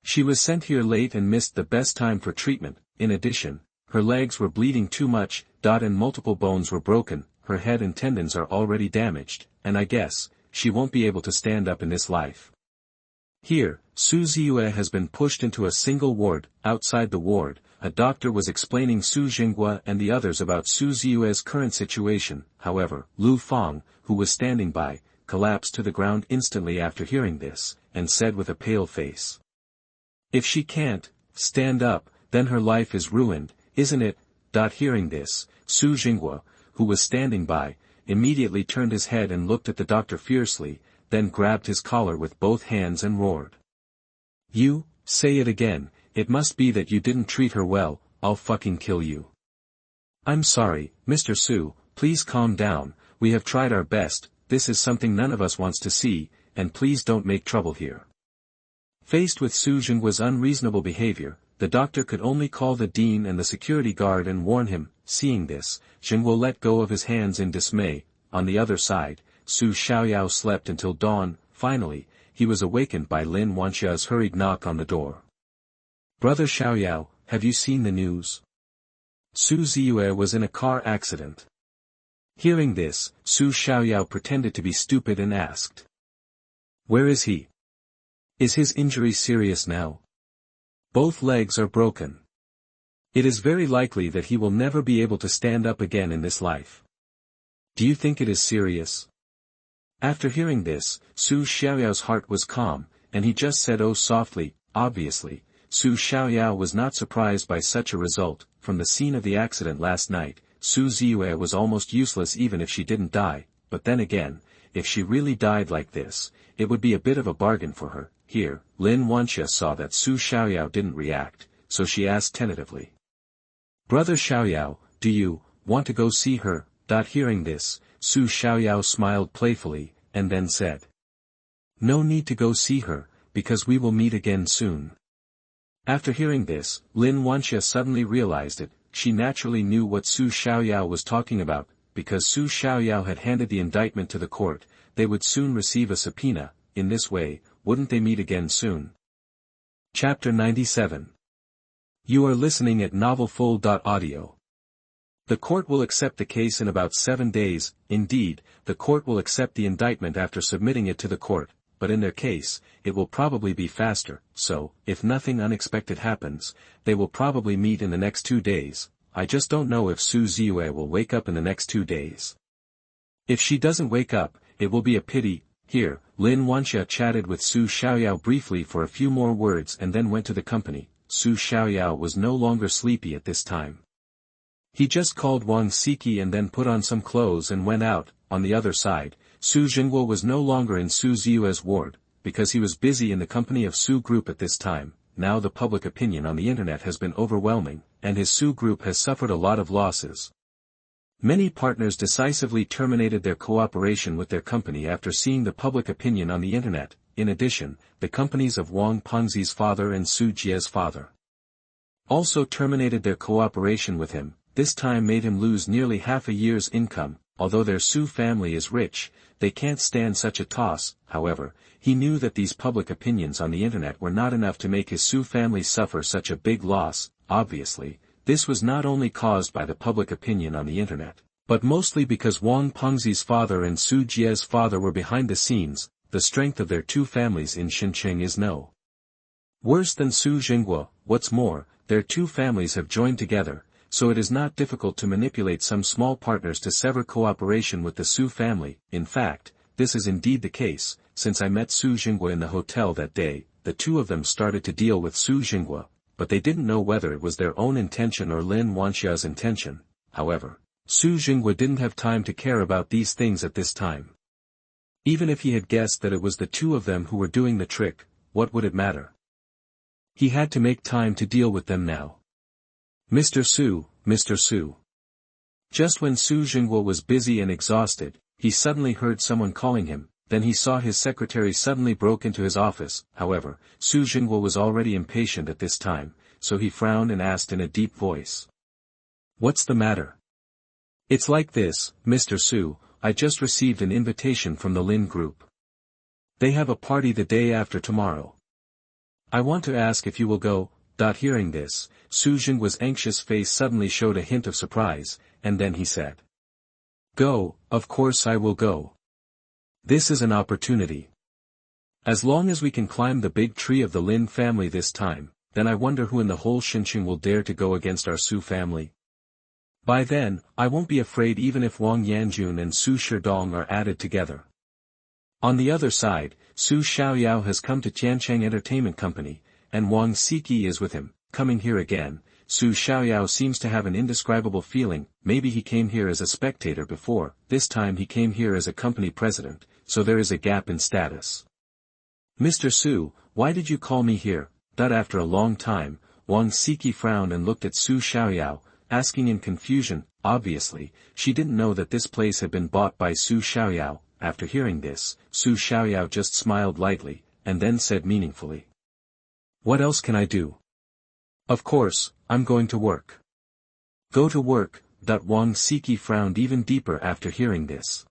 She was sent here late and missed the best time for treatment. In addition, her legs were bleeding too much, and multiple bones were broken, her head and tendons are already damaged, and I guess, she won't be able to stand up in this life. Here, Su Xiaoyao has been pushed into a single ward. Outside the ward, a doctor was explaining Su Jinghua and the others about Su Xiaoyao's current situation. However, Lu Fang, who was standing by, collapsed to the ground instantly after hearing this, and said with a pale face. If she can't stand up, then her life is ruined, isn't it? Hearing this, Su Jinghua, who was standing by, immediately turned his head and looked at the doctor fiercely, then grabbed his collar with both hands and roared. You, say it again, it must be that you didn't treat her well, I'll fucking kill you. I'm sorry, Mr. Su, please calm down, we have tried our best, this is something none of us wants to see, and please don't make trouble here. Faced with Su Jinghua's unreasonable behavior, the doctor could only call the dean and the security guard and warn him. Seeing this, Jinghua let go of his hands in dismay. On the other side, Su Xiaoyao slept until dawn. Finally, he was awakened by Lin Wanxia's hurried knock on the door. Brother Xiaoyao, have you seen the news? Su Zijin was in a car accident. Hearing this, Su Xiaoyao pretended to be stupid and asked. Where is he? Is his injury serious now? Both legs are broken. It is very likely that he will never be able to stand up again in this life. Do you think it is serious? After hearing this, Su Xiaoyao's heart was calm, and he just said oh softly. Obviously, Su Xiaoyao was not surprised by such a result. From the scene of the accident last night, Su Zijin was almost useless even if she didn't die, but then again, if she really died like this, it would be a bit of a bargain for her. Here, Lin Wanxia saw that Su Xiaoyao didn't react, so she asked tentatively. Brother Xiaoyao, do you want to go see her? Hearing this, Su Xiaoyao smiled playfully, and then said. No need to go see her, because we will meet again soon. After hearing this, Lin Wanxia suddenly realized it. She naturally knew what Su Xiaoyao was talking about, because Su Xiaoyao had handed the indictment to the court. They would soon receive a subpoena. In this way, wouldn't they meet again soon? Chapter 97. You are listening at novelfull.audio. The court will accept the case in about 7 days. Indeed, the court will accept the indictment after submitting it to the court, but in their case, it will probably be faster, so, if nothing unexpected happens, they will probably meet in the next 2 days. I just don't know if Su Zijin will wake up in the next 2 days. If she doesn't wake up, it will be a pity. Here, Lin Wanxia chatted with Su Xiaoyao briefly for a few more words and then went to the company. Su Xiaoyao was no longer sleepy at this time. He just called Wang Siki and then put on some clothes and went out. On the other side, Su Jinghua was no longer in Su Zijin's ward, because he was busy in the company of Su Group at this time. Now the public opinion on the internet has been overwhelming, and his Su Group has suffered a lot of losses. Many partners decisively terminated their cooperation with their company after seeing the public opinion on the internet. In addition, the companies of Wang Pengzi's father and Su Jie's father also terminated their cooperation with him. This time made him lose nearly half a year's income. Although their Su family is rich, they can't stand such a toss. However, he knew that these public opinions on the internet were not enough to make his Su family suffer such a big loss. Obviously, this was not only caused by the public opinion on the internet, but mostly because Wang Pengzi's father and Su Jie's father were behind the scenes. The strength of their two families in Xinjiang is no worse than Su Jingguo. What's more, their two families have joined together, so it is not difficult to manipulate some small partners to sever cooperation with the Su family. In fact, this is indeed the case. Since I met Su Jingguo in the hotel that day, the two of them started to deal with Su Jingguo, but they didn't know whether it was their own intention or Lin Wanxia's intention. However, Su Jingguo didn't have time to care about these things at this time. Even if he had guessed that it was the two of them who were doing the trick, what would it matter? He had to make time to deal with them now. Mr. Su, Mr. Su. Just when Su Jingguo was busy and exhausted, he suddenly heard someone calling him. Then he saw his secretary suddenly broke into his office. However, Su Jingguo was already impatient at this time, so he frowned and asked in a deep voice. What's the matter? It's like this, Mr. Su, I just received an invitation from the Lin Group. They have a party the day after tomorrow. I want to ask if you will go. Hearing this, Su Jingguo's anxious face suddenly showed a hint of surprise, and then he said. Go, of course I will go. This is an opportunity. As long as we can climb the big tree of the Lin family this time, then I wonder who in the whole Xinjiang will dare to go against our Su family. By then, I won't be afraid even if Wang Yanjun and Su Shidong are added together. On the other side, Su Xiaoyao has come to Tiancheng Entertainment Company, and Wang Siki is with him. Coming here again, Su Xiaoyao seems to have an indescribable feeling. Maybe he came here as a spectator before, this time he came here as a company president, so there is a gap in status. Mr. Su, why did you call me here? After a long time, Wang Siki frowned and looked at Su Xiaoyao, asking in confusion. Obviously, she didn't know that this place had been bought by Su Xiaoyao. After hearing this, Su Xiaoyao just smiled lightly, and then said meaningfully. What else can I do? Of course, I'm going to work. Go to work. Wang Siki frowned even deeper after hearing this.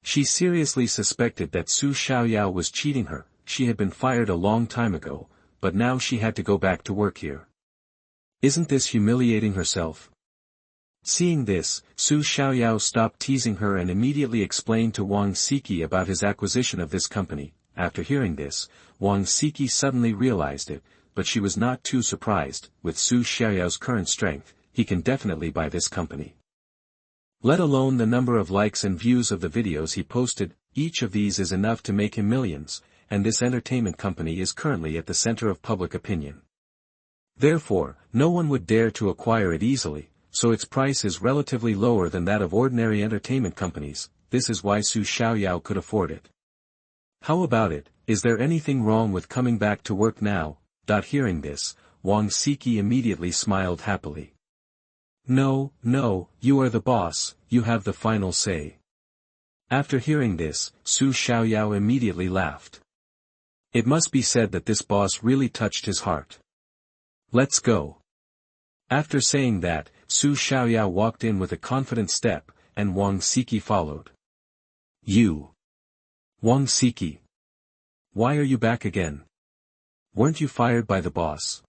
She seriously suspected that Su Xiaoyao was cheating her. She had been fired a long time ago, but now she had to go back to work here. Isn't this humiliating herself? Seeing this, Su Xiaoyao stopped teasing her and immediately explained to Wang Siki about his acquisition of this company. After hearing this, Wang Siki suddenly realized it, but she was not too surprised. With Su Xiaoyao's current strength, he can definitely buy this company. Let alone the number of likes and views of the videos he posted, each of these is enough to make him millions, and this entertainment company is currently at the center of public opinion. Therefore, no one would dare to acquire it easily, so its price is relatively lower than that of ordinary entertainment companies. This is why Su Xiaoyao could afford it. How about it? Is there anything wrong with coming back to work now? Hearing this, Wang Siki immediately smiled happily. No, you are the boss, you have the final say. After hearing this, Su Xiaoyao immediately laughed. It must be said that this boss really touched his heart. Let's go. After saying that, Su Xiaoyao walked in with a confident step, and Wang Siki followed. You. Wang Siki. Why are you back again? Weren't you fired by the boss?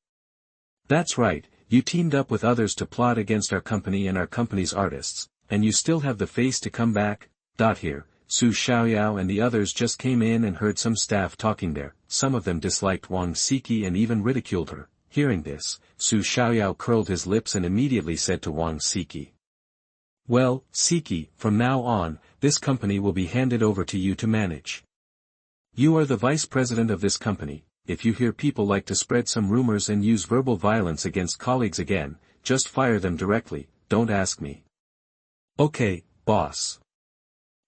That's right, you teamed up with others to plot against our company and our company's artists, and you still have the face to come back? Here, Su Xiaoyao and the others just came in and heard some staff talking there. Some of them disliked Wang Siki and even ridiculed her. Hearing this, Su Xiaoyao curled his lips and immediately said to Wang Siki. Well, Siki, from now on, this company will be handed over to you to manage. You are the vice president of this company. If you hear people like to spread some rumors and use verbal violence against colleagues again, just fire them directly, don't ask me. Okay, boss.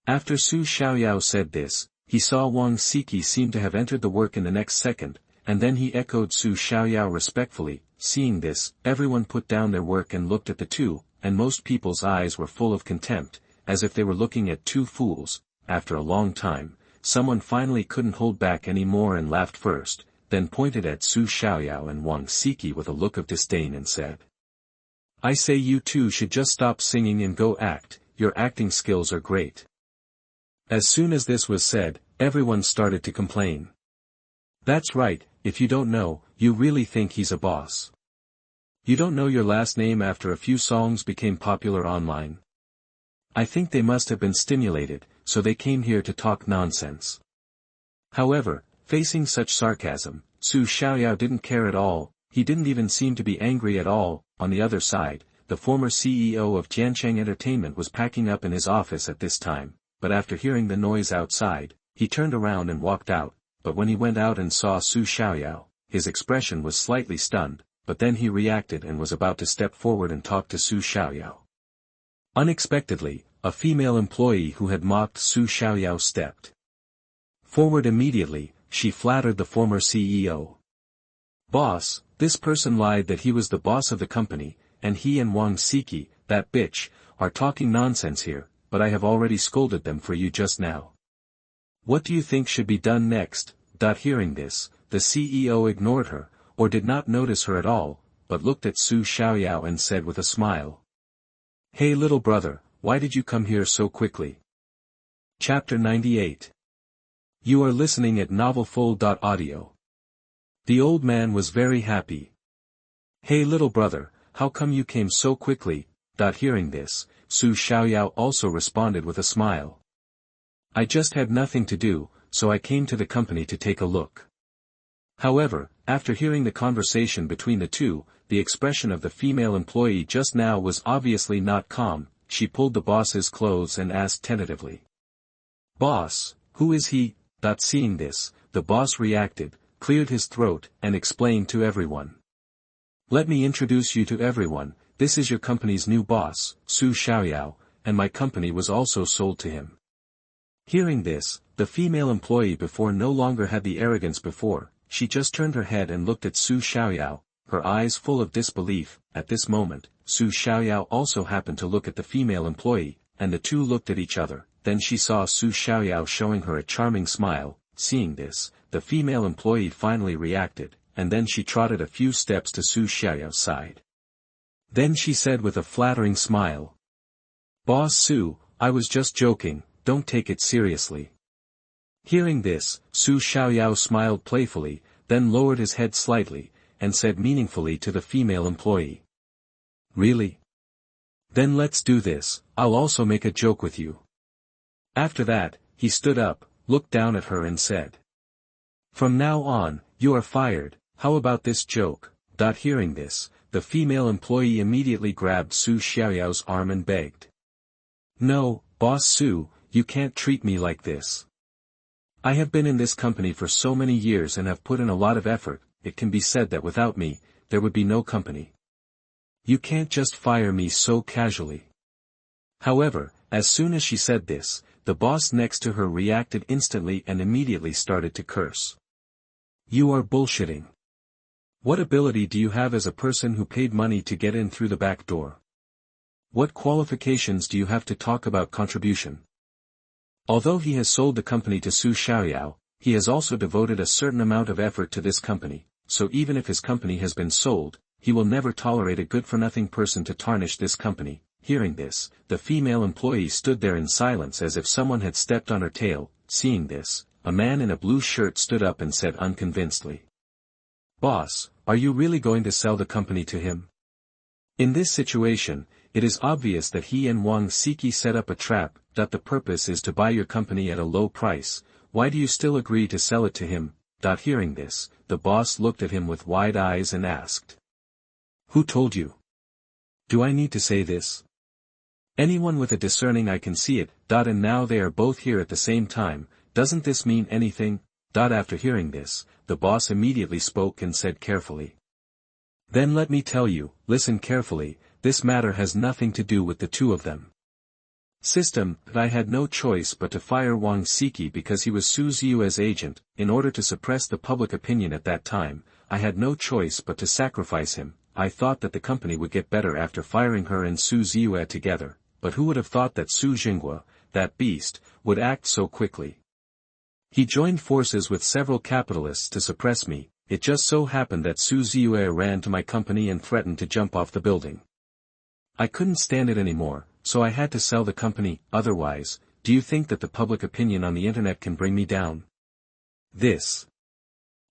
After Su Xiaoyao said this, he saw Wang Siki seem to have entered the work in the next second, and then he echoed Su Xiaoyao respectfully. Seeing this, everyone put down their work and looked at the two. and most people's eyes were full of contempt, as if they were looking at two fools. After a long time, someone finally couldn't hold back any more and laughed first, then pointed at Su Xiaoyao and Wang Siki with a look of disdain and said, "I say you two should just stop singing and go act, your acting skills are great." As soon as this was said, everyone started to complain. "That's right, if you don't know, you really think he's a boss. You don't know your last name after a few songs became popular online. I think they must have been stimulated, so they came here to talk nonsense." However, facing such sarcasm, Su Xiaoyao didn't care at all. He didn't even seem to be angry at all. On the other side, the former CEO of Jiancheng Entertainment was packing up in his office at this time, but after hearing the noise outside, he turned around and walked out. But when he went out and saw Su Xiaoyao, his expression was slightly stunned, but then he reacted and was about to step forward and talk to Su Xiaoyao. Unexpectedly, a female employee who had mocked Su Xiaoyao stepped forward immediately. She flattered the former CEO. "Boss, this person lied that he was the boss of the company, and he and Wang Siki, that bitch, are talking nonsense here, but I have already scolded them for you just now. What do you think should be done next?" Hearing this, the CEO ignored her, or did not notice her at all, but looked at Su Xiaoyao and said with a smile, "Hey little brother, why did you come here so quickly?" Chapter 98. You are listening at novelfull.audio. The old man was very happy. "Hey little brother, how come you came so quickly?" Hearing this, Su Xiaoyao also responded with a smile. "I just had nothing to do, so I came to the company to take a look." However, after hearing the conversation between the two, the expression of the female employee just now was obviously not calm. She pulled the boss's clothes and asked tentatively, "Boss, who is he?" Seeing this, the boss reacted, cleared his throat, and explained to everyone. "Let me introduce you to everyone, this is your company's new boss, Su Xiaoyao, and my company was also sold to him." Hearing this, the female employee before no longer had the arrogance before. She just turned her head and looked at Su Xiaoyao, her eyes full of disbelief. At this moment, Su Xiaoyao also happened to look at the female employee, and the two looked at each other. Then she saw Su Xiaoyao showing her a charming smile. Seeing this, the female employee finally reacted, and then she trotted a few steps to Su Xiaoyao's side. Then she said with a flattering smile, "Boss Su, I was just joking, don't take it seriously." Hearing this, Su Xiaoyao smiled playfully, then lowered his head slightly, and said meaningfully to the female employee, "Really? Then let's do this, I'll also make a joke with you." After that, he stood up, looked down at her and said, "From now on, you are fired, how about this joke?" Hearing this, the female employee immediately grabbed Su Xiaoyao's arm and begged, "No, Boss Su, you can't treat me like this. I have been in this company for so many years and have put in a lot of effort. It can be said that without me, there would be no company. You can't just fire me so casually." However, as soon as she said this, the boss next to her reacted instantly and immediately started to curse. "You are bullshitting. What ability do you have as a person who paid money to get in through the back door? What qualifications do you have to talk about contribution? Although he has sold the company to Su Xiaoyao, he has also devoted a certain amount of effort to this company, so even if his company has been sold, he will never tolerate a good-for-nothing person to tarnish this company." Hearing this, the female employee stood there in silence as if someone had stepped on her tail. Seeing this, a man in a blue shirt stood up and said unconvincedly, "Boss, are you really going to sell the company to him? In this situation, it is obvious that he and Wang Siki set up a trap. The purpose is to buy your company at a low price. Why do you still agree to sell it to him?" Hearing this, the boss looked at him with wide eyes and asked, "Who told you? Do I need to say this? Anyone with a discerning eye can see it. And now they are both here at the same time. Doesn't this mean anything?" After hearing this, the boss immediately spoke and said carefully, "Then let me tell you, listen carefully, this matter has nothing to do with the two of them. System, I had no choice but to fire Wang Siki because he was Su Zijin's agent. In order to suppress the public opinion at that time, I had no choice but to sacrifice him. I thought that the company would get better after firing her and Su Zijin together, but who would have thought that Su Jingwa, that beast, would act so quickly? He joined forces with several capitalists to suppress me. It just so happened that Su Zijin ran to my company and threatened to jump off the building. I couldn't stand it anymore, so I had to sell the company. Otherwise, do you think that the public opinion on the internet can bring me down? This.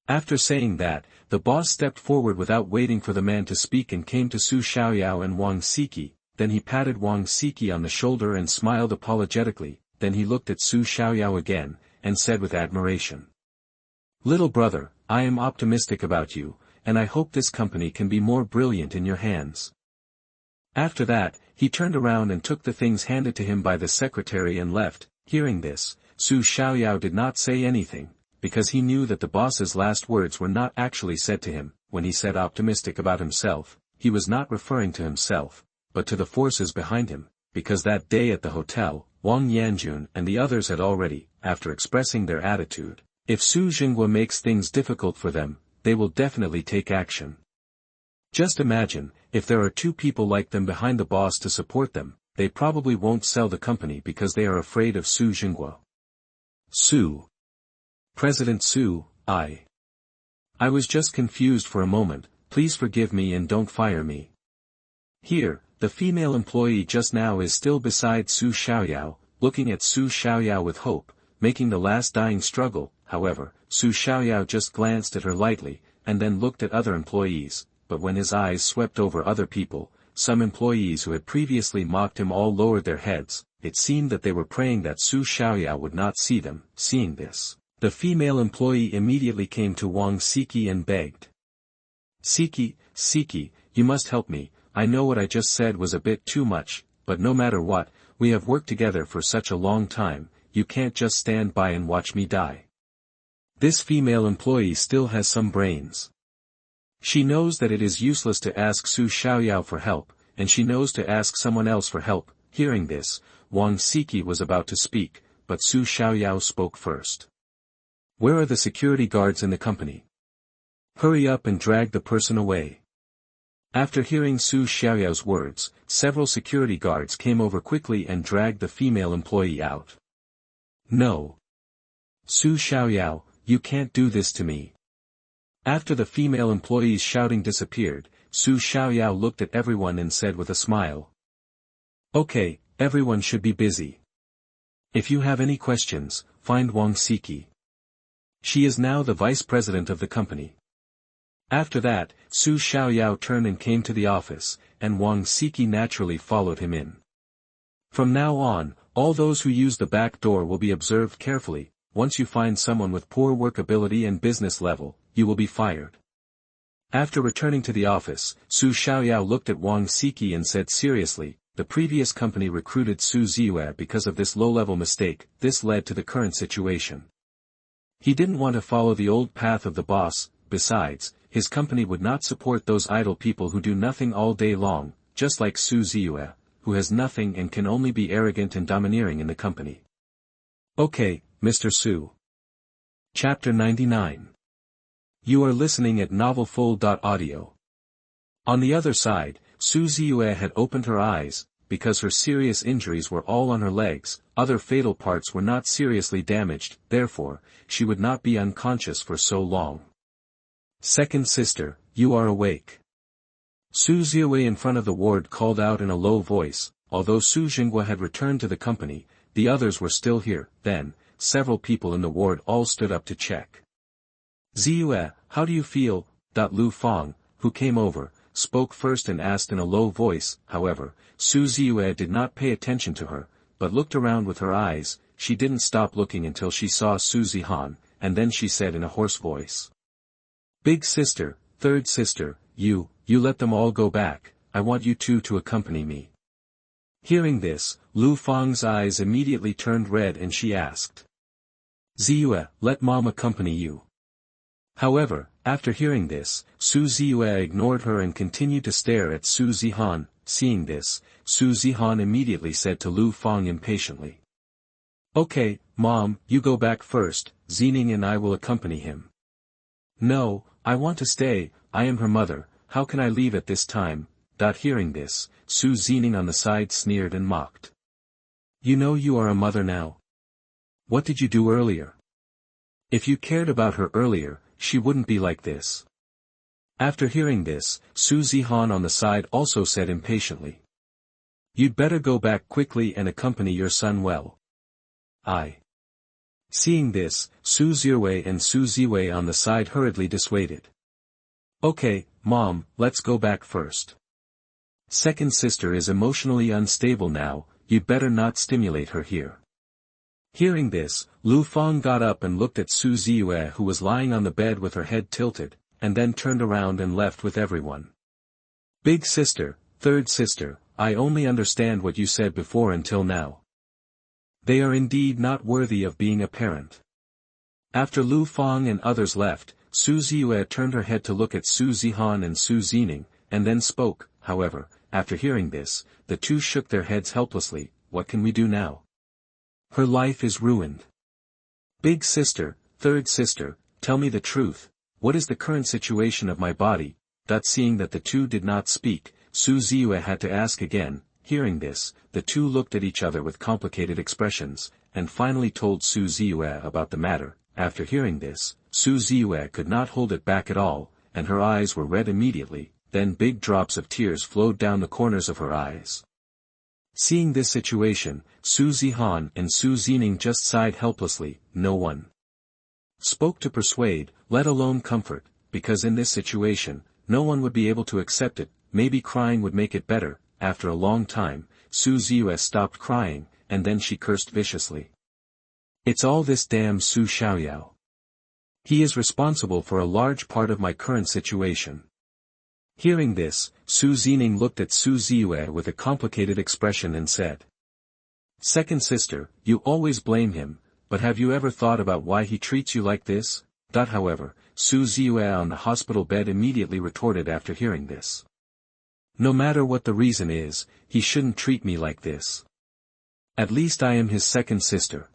After saying that, the boss stepped forward without waiting for the man to speak and came to Su Xiaoyao and Wang Siki. Then he patted Wang Siki on the shoulder and smiled apologetically. Then he looked at Su Xiaoyao again, and said with admiration, "Little brother, I am optimistic about you, and I hope this company can be more brilliant in your hands." After that, he turned around and took the things handed to him by the secretary and left. Hearing this, Su Xiaoyao did not say anything, because he knew that the boss's last words were not actually said to him. When he said optimistic about himself, he was not referring to himself, but to the forces behind him, because that day at the hotel, Wang Yanjun and the others had already, after expressing their attitude, if Su Jingwa makes things difficult for them, they will definitely take action. Just imagine, if there are two people like them behind the boss to support them, they probably won't sell the company because they are afraid of Su Jingwa. Su. President Su, I was just confused for a moment. Please forgive me and don't fire me. Here, the female employee just now is still beside Su Xiaoyao, looking at Su Xiaoyao with hope, making the last dying struggle. However, Su Xiaoyao just glanced at her lightly, and then looked at other employees, but when his eyes swept over other people, some employees who had previously mocked him all lowered their heads. It seemed that they were praying that Su Xiaoyao would not see them. Seeing this, the female employee immediately came to Wang Siki and begged. Siki, you must help me. I know what I just said was a bit too much, but no matter what, we have worked together for such a long time, you can't just stand by and watch me die. This female employee still has some brains. She knows that it is useless to ask Su Xiaoyao for help, and she knows to ask someone else for help. Hearing this, Wang Siki was about to speak, but Su Xiaoyao spoke first. Where are the security guards in the company? Hurry up and drag the person away. After hearing Su Xiaoyao's words, several security guards came over quickly and dragged the female employee out. No. Su Xiaoyao, you can't do this to me. After the female employee's shouting disappeared, Su Xiaoyao looked at everyone and said with a smile. Okay, everyone should be busy. If you have any questions, find Wang Siki. She is now the vice president of the company. After that, Su Xiaoyao turned and came to the office, and Wang Siki naturally followed him in. From now on, all those who use the back door will be observed carefully. Once you find someone with poor workability and business level, you will be fired. After returning to the office, Su Xiaoyao looked at Wang Siki and said seriously, the previous company recruited Su Zijin because of this low-level mistake. This led to the current situation. He didn't want to follow the old path of the boss. Besides, his company would not support those idle people who do nothing all day long, just like Su Zijin, who has nothing and can only be arrogant and domineering in the company. Okay, Mr. Su. Chapter 99. You are listening at novelfull.audio. On the other side, Su Zijin had opened her eyes. Because her serious injuries were all on her legs, other fatal parts were not seriously damaged, therefore, she would not be unconscious for so long. Second sister, you are awake. Su Zijin in front of the ward called out in a low voice. Although Su Jingwa had returned to the company, the others were still here. Then, several people in the ward all stood up to check. Zijin, how do you feel? Lu Fang, who came over, spoke first and asked in a low voice. However, Su Zijin did not pay attention to her, but looked around with her eyes. She didn't stop looking until she saw Su Zijin, and then she said in a hoarse voice. Big sister, third sister, you let them all go back. I want you two to accompany me. Hearing this, Lu Fang's eyes immediately turned red and she asked. Zijin, let mom accompany you. However, after hearing this, Su Zijin ignored her and continued to stare at Su Zijin. Seeing this, Su Zijin immediately said to Lu Fang impatiently. Okay, mom, you go back first, Zining and I will accompany him. No, I want to stay, I am her mother, how can I leave at this time? Hearing this, Su Zijin on the side sneered and mocked. You know you are a mother now. What did you do earlier? If you cared about her earlier, she wouldn't be like this. After hearing this, Su Zijin on the side also said impatiently. You'd better go back quickly and accompany your son well. Seeing this, Su Xiaoyao and Su Ziwei on the side hurriedly dissuaded. Okay, Mom, let's go back first. Second sister is emotionally unstable now, you'd better not stimulate her here. Hearing this, Lu Fang got up and looked at Su Xiaoyao who was lying on the bed with her head tilted, and then turned around and left with everyone. Big sister, third sister, I only understand what you said before until now. They are indeed not worthy of being a parent. After Lu Fang and others left, Su Xiaoyao turned her head to look at Su Zijin and Su Zijin, and then spoke. However, after hearing this, the two shook their heads helplessly. What can we do now? Her life is ruined. Big sister, third sister, tell me the truth, what is the current situation of my body? Seeing that the two did not speak, Su Xiaoyao had to ask again. Hearing this, the two looked at each other with complicated expressions, and finally told Su Xiaoyao about the matter. After hearing this, Su Xiaoyao could not hold it back at all, and her eyes were red immediately, then big drops of tears flowed down the corners of her eyes. Seeing this situation, Su Zijin and Su Zijin just sighed helplessly. No one spoke to persuade, let alone comfort, because in this situation, no one would be able to accept it. Maybe crying would make it better. After a long time, Su Xiaoyao stopped crying, and then she cursed viciously. It's all this damn Su Xiaoyao. He is responsible for a large part of my current situation. Hearing this, Su Zijin looked at Su Xiaoyao with a complicated expression and said. Second sister, you always blame him, but have you ever thought about why he treats you like this? However, Su Xiaoyao on the hospital bed immediately retorted after hearing this. No matter what the reason is, he shouldn't treat me like this. At least I am his second sister.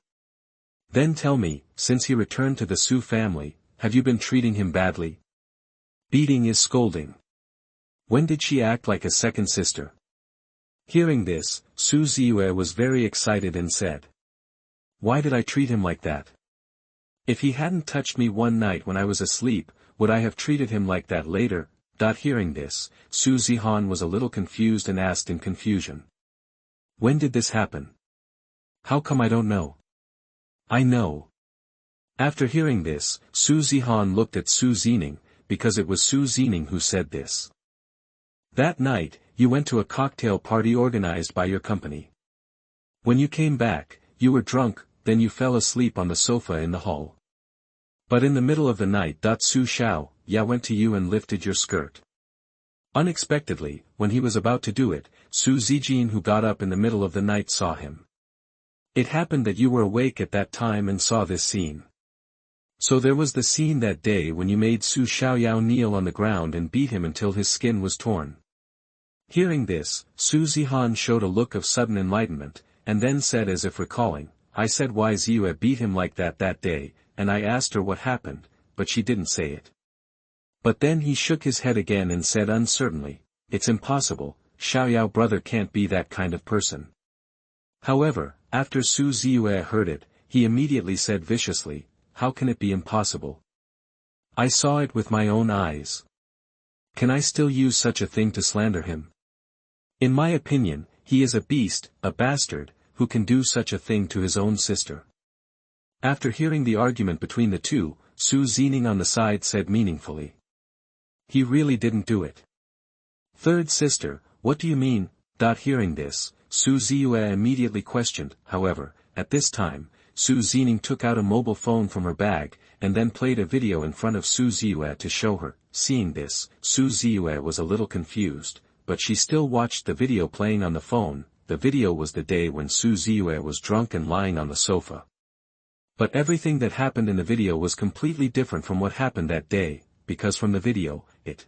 Then tell me, since he returned to the Su family, have you been treating him badly? Beating is scolding. When did she act like a second sister? Hearing this, Su Xiaoyao was very excited and said. Why did I treat him like that? If he hadn't touched me one night when I was asleep, would I have treated him like that later? Hearing this, Su Zijin was a little confused and asked in confusion. When did this happen? How come I don't know? I know. After hearing this, Su Zijin looked at Su Zijin, because it was Su Zijin who said this. That night, you went to a cocktail party organized by your company. When you came back, you were drunk, then you fell asleep on the sofa in the hall. But in the middle of the night, Su Xiaoyao went to you and lifted your skirt. Unexpectedly, when he was about to do it, Su Zijin who got up in the middle of the night saw him. It happened that you were awake at that time and saw this scene. So there was the scene that day when you made Su Xiaoyao kneel on the ground and beat him until his skin was torn. Hearing this, Su Zijin showed a look of sudden enlightenment, and then said as if recalling, I said why Xiaoyao beat him like that day, and I asked her what happened, but she didn't say it. But then he shook his head again and said uncertainly, it's impossible, Xiaoyao brother can't be that kind of person. However, after Su Xiaoyao heard it, he immediately said viciously, how can it be impossible? I saw it with my own eyes. Can I still use such a thing to slander him? In my opinion, he is a beast, a bastard, who can do such a thing to his own sister. After hearing the argument between the two, Su Zijin on the side said meaningfully. He really didn't do it. Third sister, what do you mean? Hearing this, Su Xiaoyao immediately questioned. However, at this time, Su Zijin took out a mobile phone from her bag, and then played a video in front of Su Xiaoyao to show her. Seeing this, Su Xiaoyao was a little confused, but she still watched the video playing on the phone. The video was the day when Su Xiaoyao was drunk and lying on the sofa. But everything that happened in the video was completely different from what happened that day, because from the video, it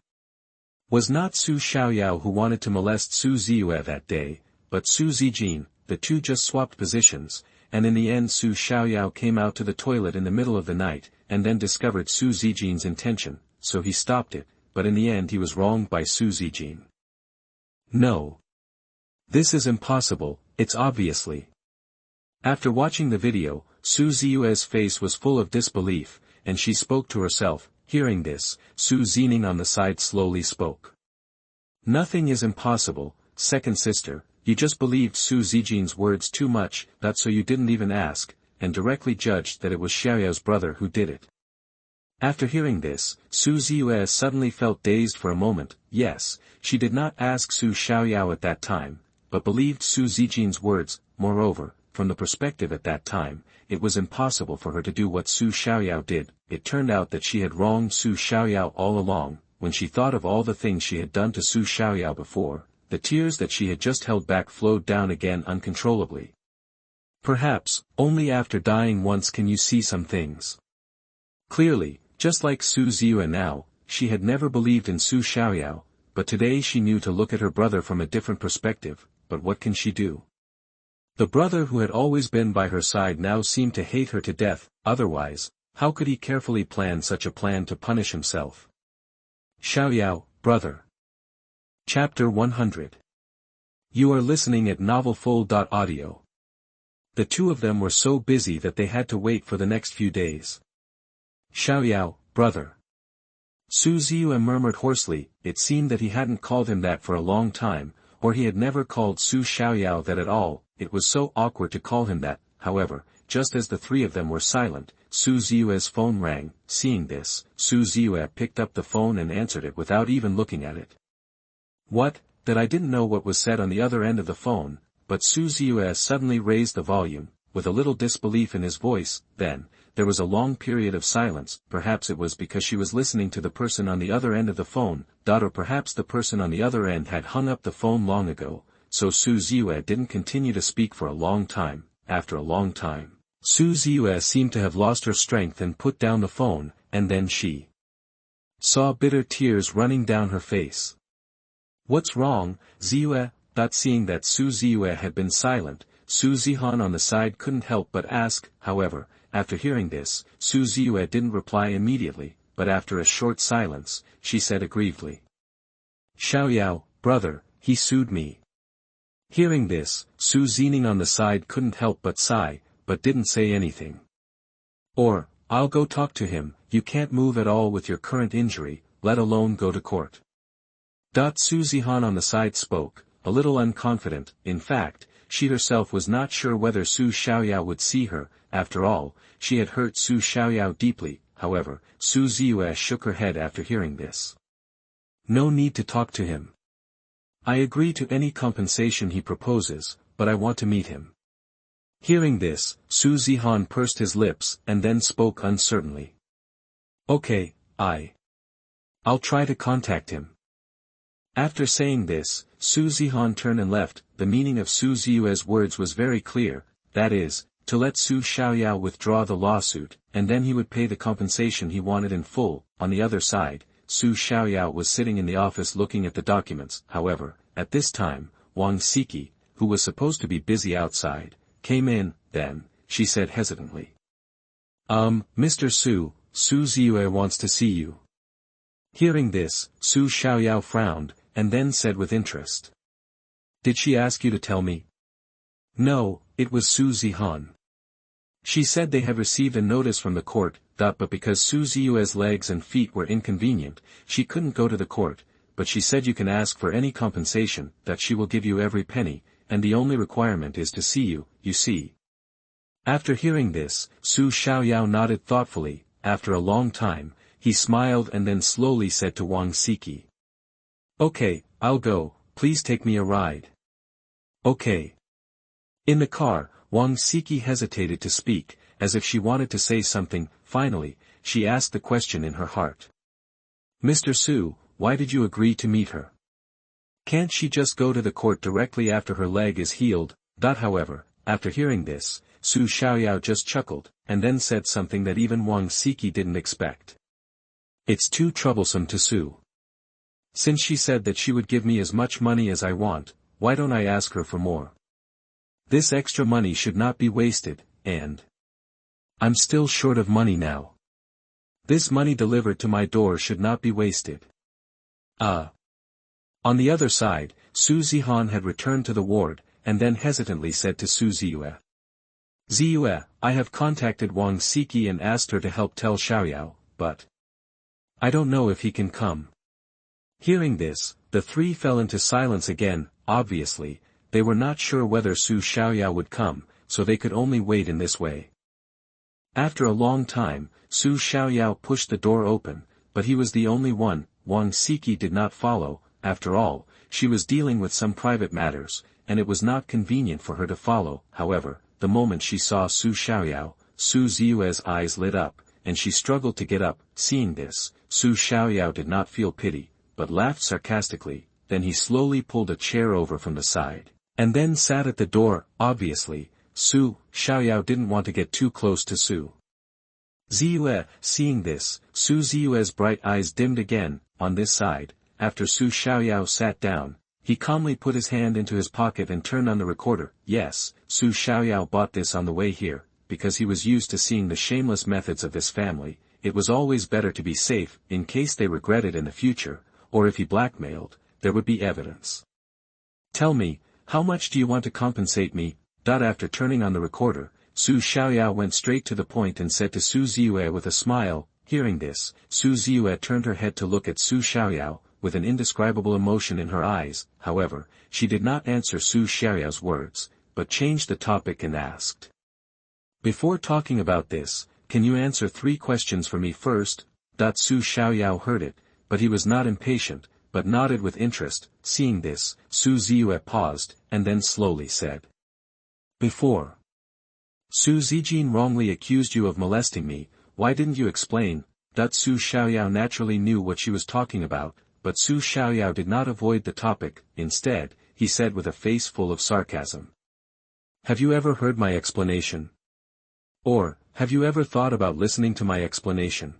was not Su Xiaoyao who wanted to molest Su Xiaoyao that day, but Su Zijin. The two just swapped positions, and in the end Su Xiaoyao came out to the toilet in the middle of the night, and then discovered Su Zijin's intention, so he stopped it, but in the end he was wronged by Su Zijin. No. This is impossible, it's obviously. After watching the video, Su Xiaoyao's face was full of disbelief, and she spoke to herself. Hearing this, Su Zijin on the side slowly spoke. Nothing is impossible, second sister, you just believed Su Zijin's words too much, so you didn't even ask, and directly judged that it was Xiaoyao's brother who did it. After hearing this, Su Xiaoyao suddenly felt dazed for a moment. Yes, she did not ask Su Xiaoyao at that time, but believed Su Zijin's words. Moreover, from the perspective at that time, it was impossible for her to do what Su Xiaoyao did. It turned out that she had wronged Su Xiaoyao all along. When she thought of all the things she had done to Su Xiaoyao before, the tears that she had just held back flowed down again uncontrollably. Perhaps, only after dying once can you see some things. Clearly, just like Su Xiaoyao now, she had never believed in Su Xiaoyao, but today she knew to look at her brother from a different perspective. But what can she do? The brother who had always been by her side now seemed to hate her to death. Otherwise, how could he carefully plan such a plan to punish himself? Xiaoyao, brother. Chapter 100. You are listening at novelfull.audio. The two of them were so busy that they had to wait for the next few days. Xiaoyao, brother. Su Zijin murmured hoarsely. It seemed that he hadn't called him that for a long time, or he had never called Su Xiaoyao that at all. It was so awkward to call him that. However, just as the three of them were silent, Su Xiaoyao's phone rang. Seeing this, Su Xiaoyao picked up the phone and answered it without even looking at it. What? That I didn't know what was said on the other end of the phone, but Su Xiaoyao suddenly raised the volume, with a little disbelief in his voice. Then, there was a long period of silence. Perhaps it was because she was listening to the person on the other end of the phone, or perhaps the person on the other end had hung up the phone long ago, so Su Xiaoyao didn't continue to speak for a long time. After a long time, Su Xiaoyao seemed to have lost her strength and put down the phone, and then she saw bitter tears running down her face. What's wrong, Xiaoyao? Seeing that Su Xiaoyao had been silent, Su Zijin on the side couldn't help but ask. However, after hearing this, Su Xiaoyao didn't reply immediately, but after a short silence, she said aggrievedly. Xiaoyao, brother, he sued me. Hearing this, Su Zijin on the side couldn't help but sigh, but didn't say anything. Or, I'll go talk to him. You can't move at all with your current injury, let alone go to court. Su Zijin on the side spoke, a little unconfident. In fact, she herself was not sure whether Su Xiaoyao would see her. After all, she had hurt Su Xiaoyao deeply. However, Su Xiaoyao shook her head after hearing this. No need to talk to him. I agree to any compensation he proposes, but I want to meet him. Hearing this, Su Zijin pursed his lips and then spoke uncertainly. Okay, I'll try to contact him. After saying this, Su Zijin turned and left. The meaning of Su Xiaoyao's words was very clear, that is, to let Su Xiaoyao withdraw the lawsuit, and then he would pay the compensation he wanted in full. On the other side, Su Xiaoyao was sitting in the office looking at the documents. However, at this time, Wang Siki, who was supposed to be busy outside, came in. Then, she said hesitantly. Mr. Su Xiaoyao wants to see you. Hearing this, Su Xiaoyao frowned, and then said with interest. Did she ask you to tell me? No, it was Su Zijin. She said they have received a notice from the court, but because Su Xiaoyao's legs and feet were inconvenient, she couldn't go to the court, but she said you can ask for any compensation, that she will give you every penny, and the only requirement is to see you, you see. After hearing this, Su Xiaoyao nodded thoughtfully. After a long time, he smiled and then slowly said to Wang Siki. Okay, I'll go, please take me a ride. Okay. In the car, Wang Siki hesitated to speak, as if she wanted to say something. Finally, she asked the question in her heart. Mr. Su, why did you agree to meet her? Can't she just go to the court directly after her leg is healed? However, after hearing this, Su Xiaoyao just chuckled, and then said something that even Wang Siki didn't expect. It's too troublesome to sue. Since she said that she would give me as much money as I want, why don't I ask her for more? This extra money should not be wasted, and I'm still short of money now. This money delivered to my door should not be wasted. On the other side, Su Zijin had returned to the ward, and then hesitantly said to Su Ziyue. Ziyue, I have contacted Wang Siki and asked her to help tell Xiaoyao, but I don't know if he can come. Hearing this, the three fell into silence again. Obviously, they were not sure whether Su Xiaoyao would come, so they could only wait in this way. After a long time, Su Xiaoyao pushed the door open, but he was the only one. Wang Siki did not follow. After all, she was dealing with some private matters, and it was not convenient for her to follow. However, the moment she saw Su Xiaoyao, Su Ziyue's eyes lit up, and she struggled to get up. Seeing this, Su Xiaoyao did not feel pity, but laughed sarcastically. Then he slowly pulled a chair over from the side, and then sat at the door. Obviously, Su Xiaoyao didn't want to get too close to Su Ziyue. Seeing this, Su Ziyue's bright eyes dimmed again. On this side, after Su Xiaoyao sat down, he calmly put his hand into his pocket and turned on the recorder. Yes, Su Xiaoyao bought this on the way here, because he was used to seeing the shameless methods of this family. It was always better to be safe, in case they regretted in the future, or if he blackmailed, there would be evidence. Tell me, how much do you want to compensate me? After turning on the recorder, Su Xiaoyao went straight to the point and said to Su Ziyue with a smile. Hearing this, Su Ziyue turned her head to look at Su Xiaoyao, with an indescribable emotion in her eyes. However, she did not answer Su Xiaoyao's words, but changed the topic and asked. Before talking about this, can you answer 3 questions for me first? Su Xiaoyao heard it, but he was not impatient, but nodded with interest. Seeing this, Su Ziyue paused, and then slowly said. Before Su Zijin wrongly accused you of molesting me, why didn't you explain? Su Xiaoyao naturally knew what she was talking about, but Su Xiaoyao did not avoid the topic. Instead, he said with a face full of sarcasm. Have you ever heard my explanation? Or, have you ever thought about listening to my explanation?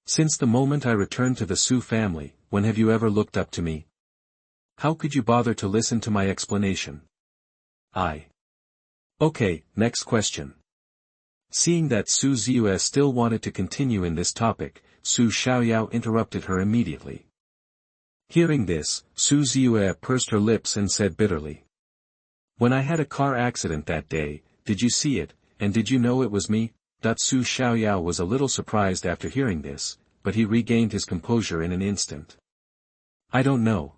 Since the moment I returned to the Su family, when have you ever looked up to me? How could you bother to listen to my explanation? Okay, next question. Seeing that Su Ziyue still wanted to continue in this topic, Su Xiaoyao interrupted her immediately. Hearing this, Su Ziyue pursed her lips and said bitterly. When I had a car accident that day, did you see it, and did you know it was me? Su Xiaoyao was a little surprised after hearing this, but he regained his composure in an instant. I don't know.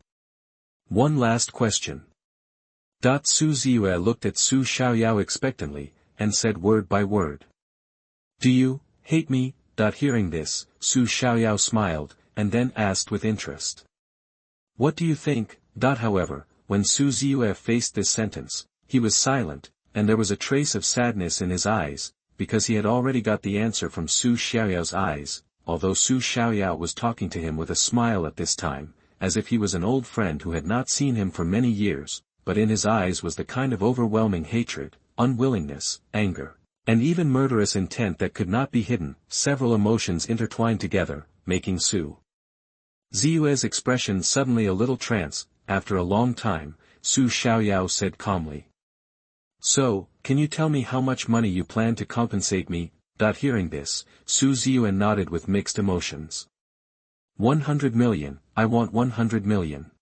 One last question. Su Ziyue looked at Su Xiaoyao expectantly, and said word by word. Do you hate me? Hearing this, Su Xiaoyao smiled, and then asked with interest. What do you think? However, when Su Ziyue faced this sentence, he was silent, and there was a trace of sadness in his eyes, because he had already got the answer from Su Xiaoyao's eyes, although Su Xiaoyao was talking to him with a smile at this time, as if he was an old friend who had not seen him for many years, but in his eyes was the kind of overwhelming hatred, unwillingness, anger, and even murderous intent that could not be hidden. Several emotions intertwined together, making Su Ziyue's expression suddenly a little trance. After a long time, Su Xiaoyao said calmly. So, can you tell me how much money you plan to compensate me? Hearing this, Su Zijin nodded with mixed emotions. 100 million, I want 100 million.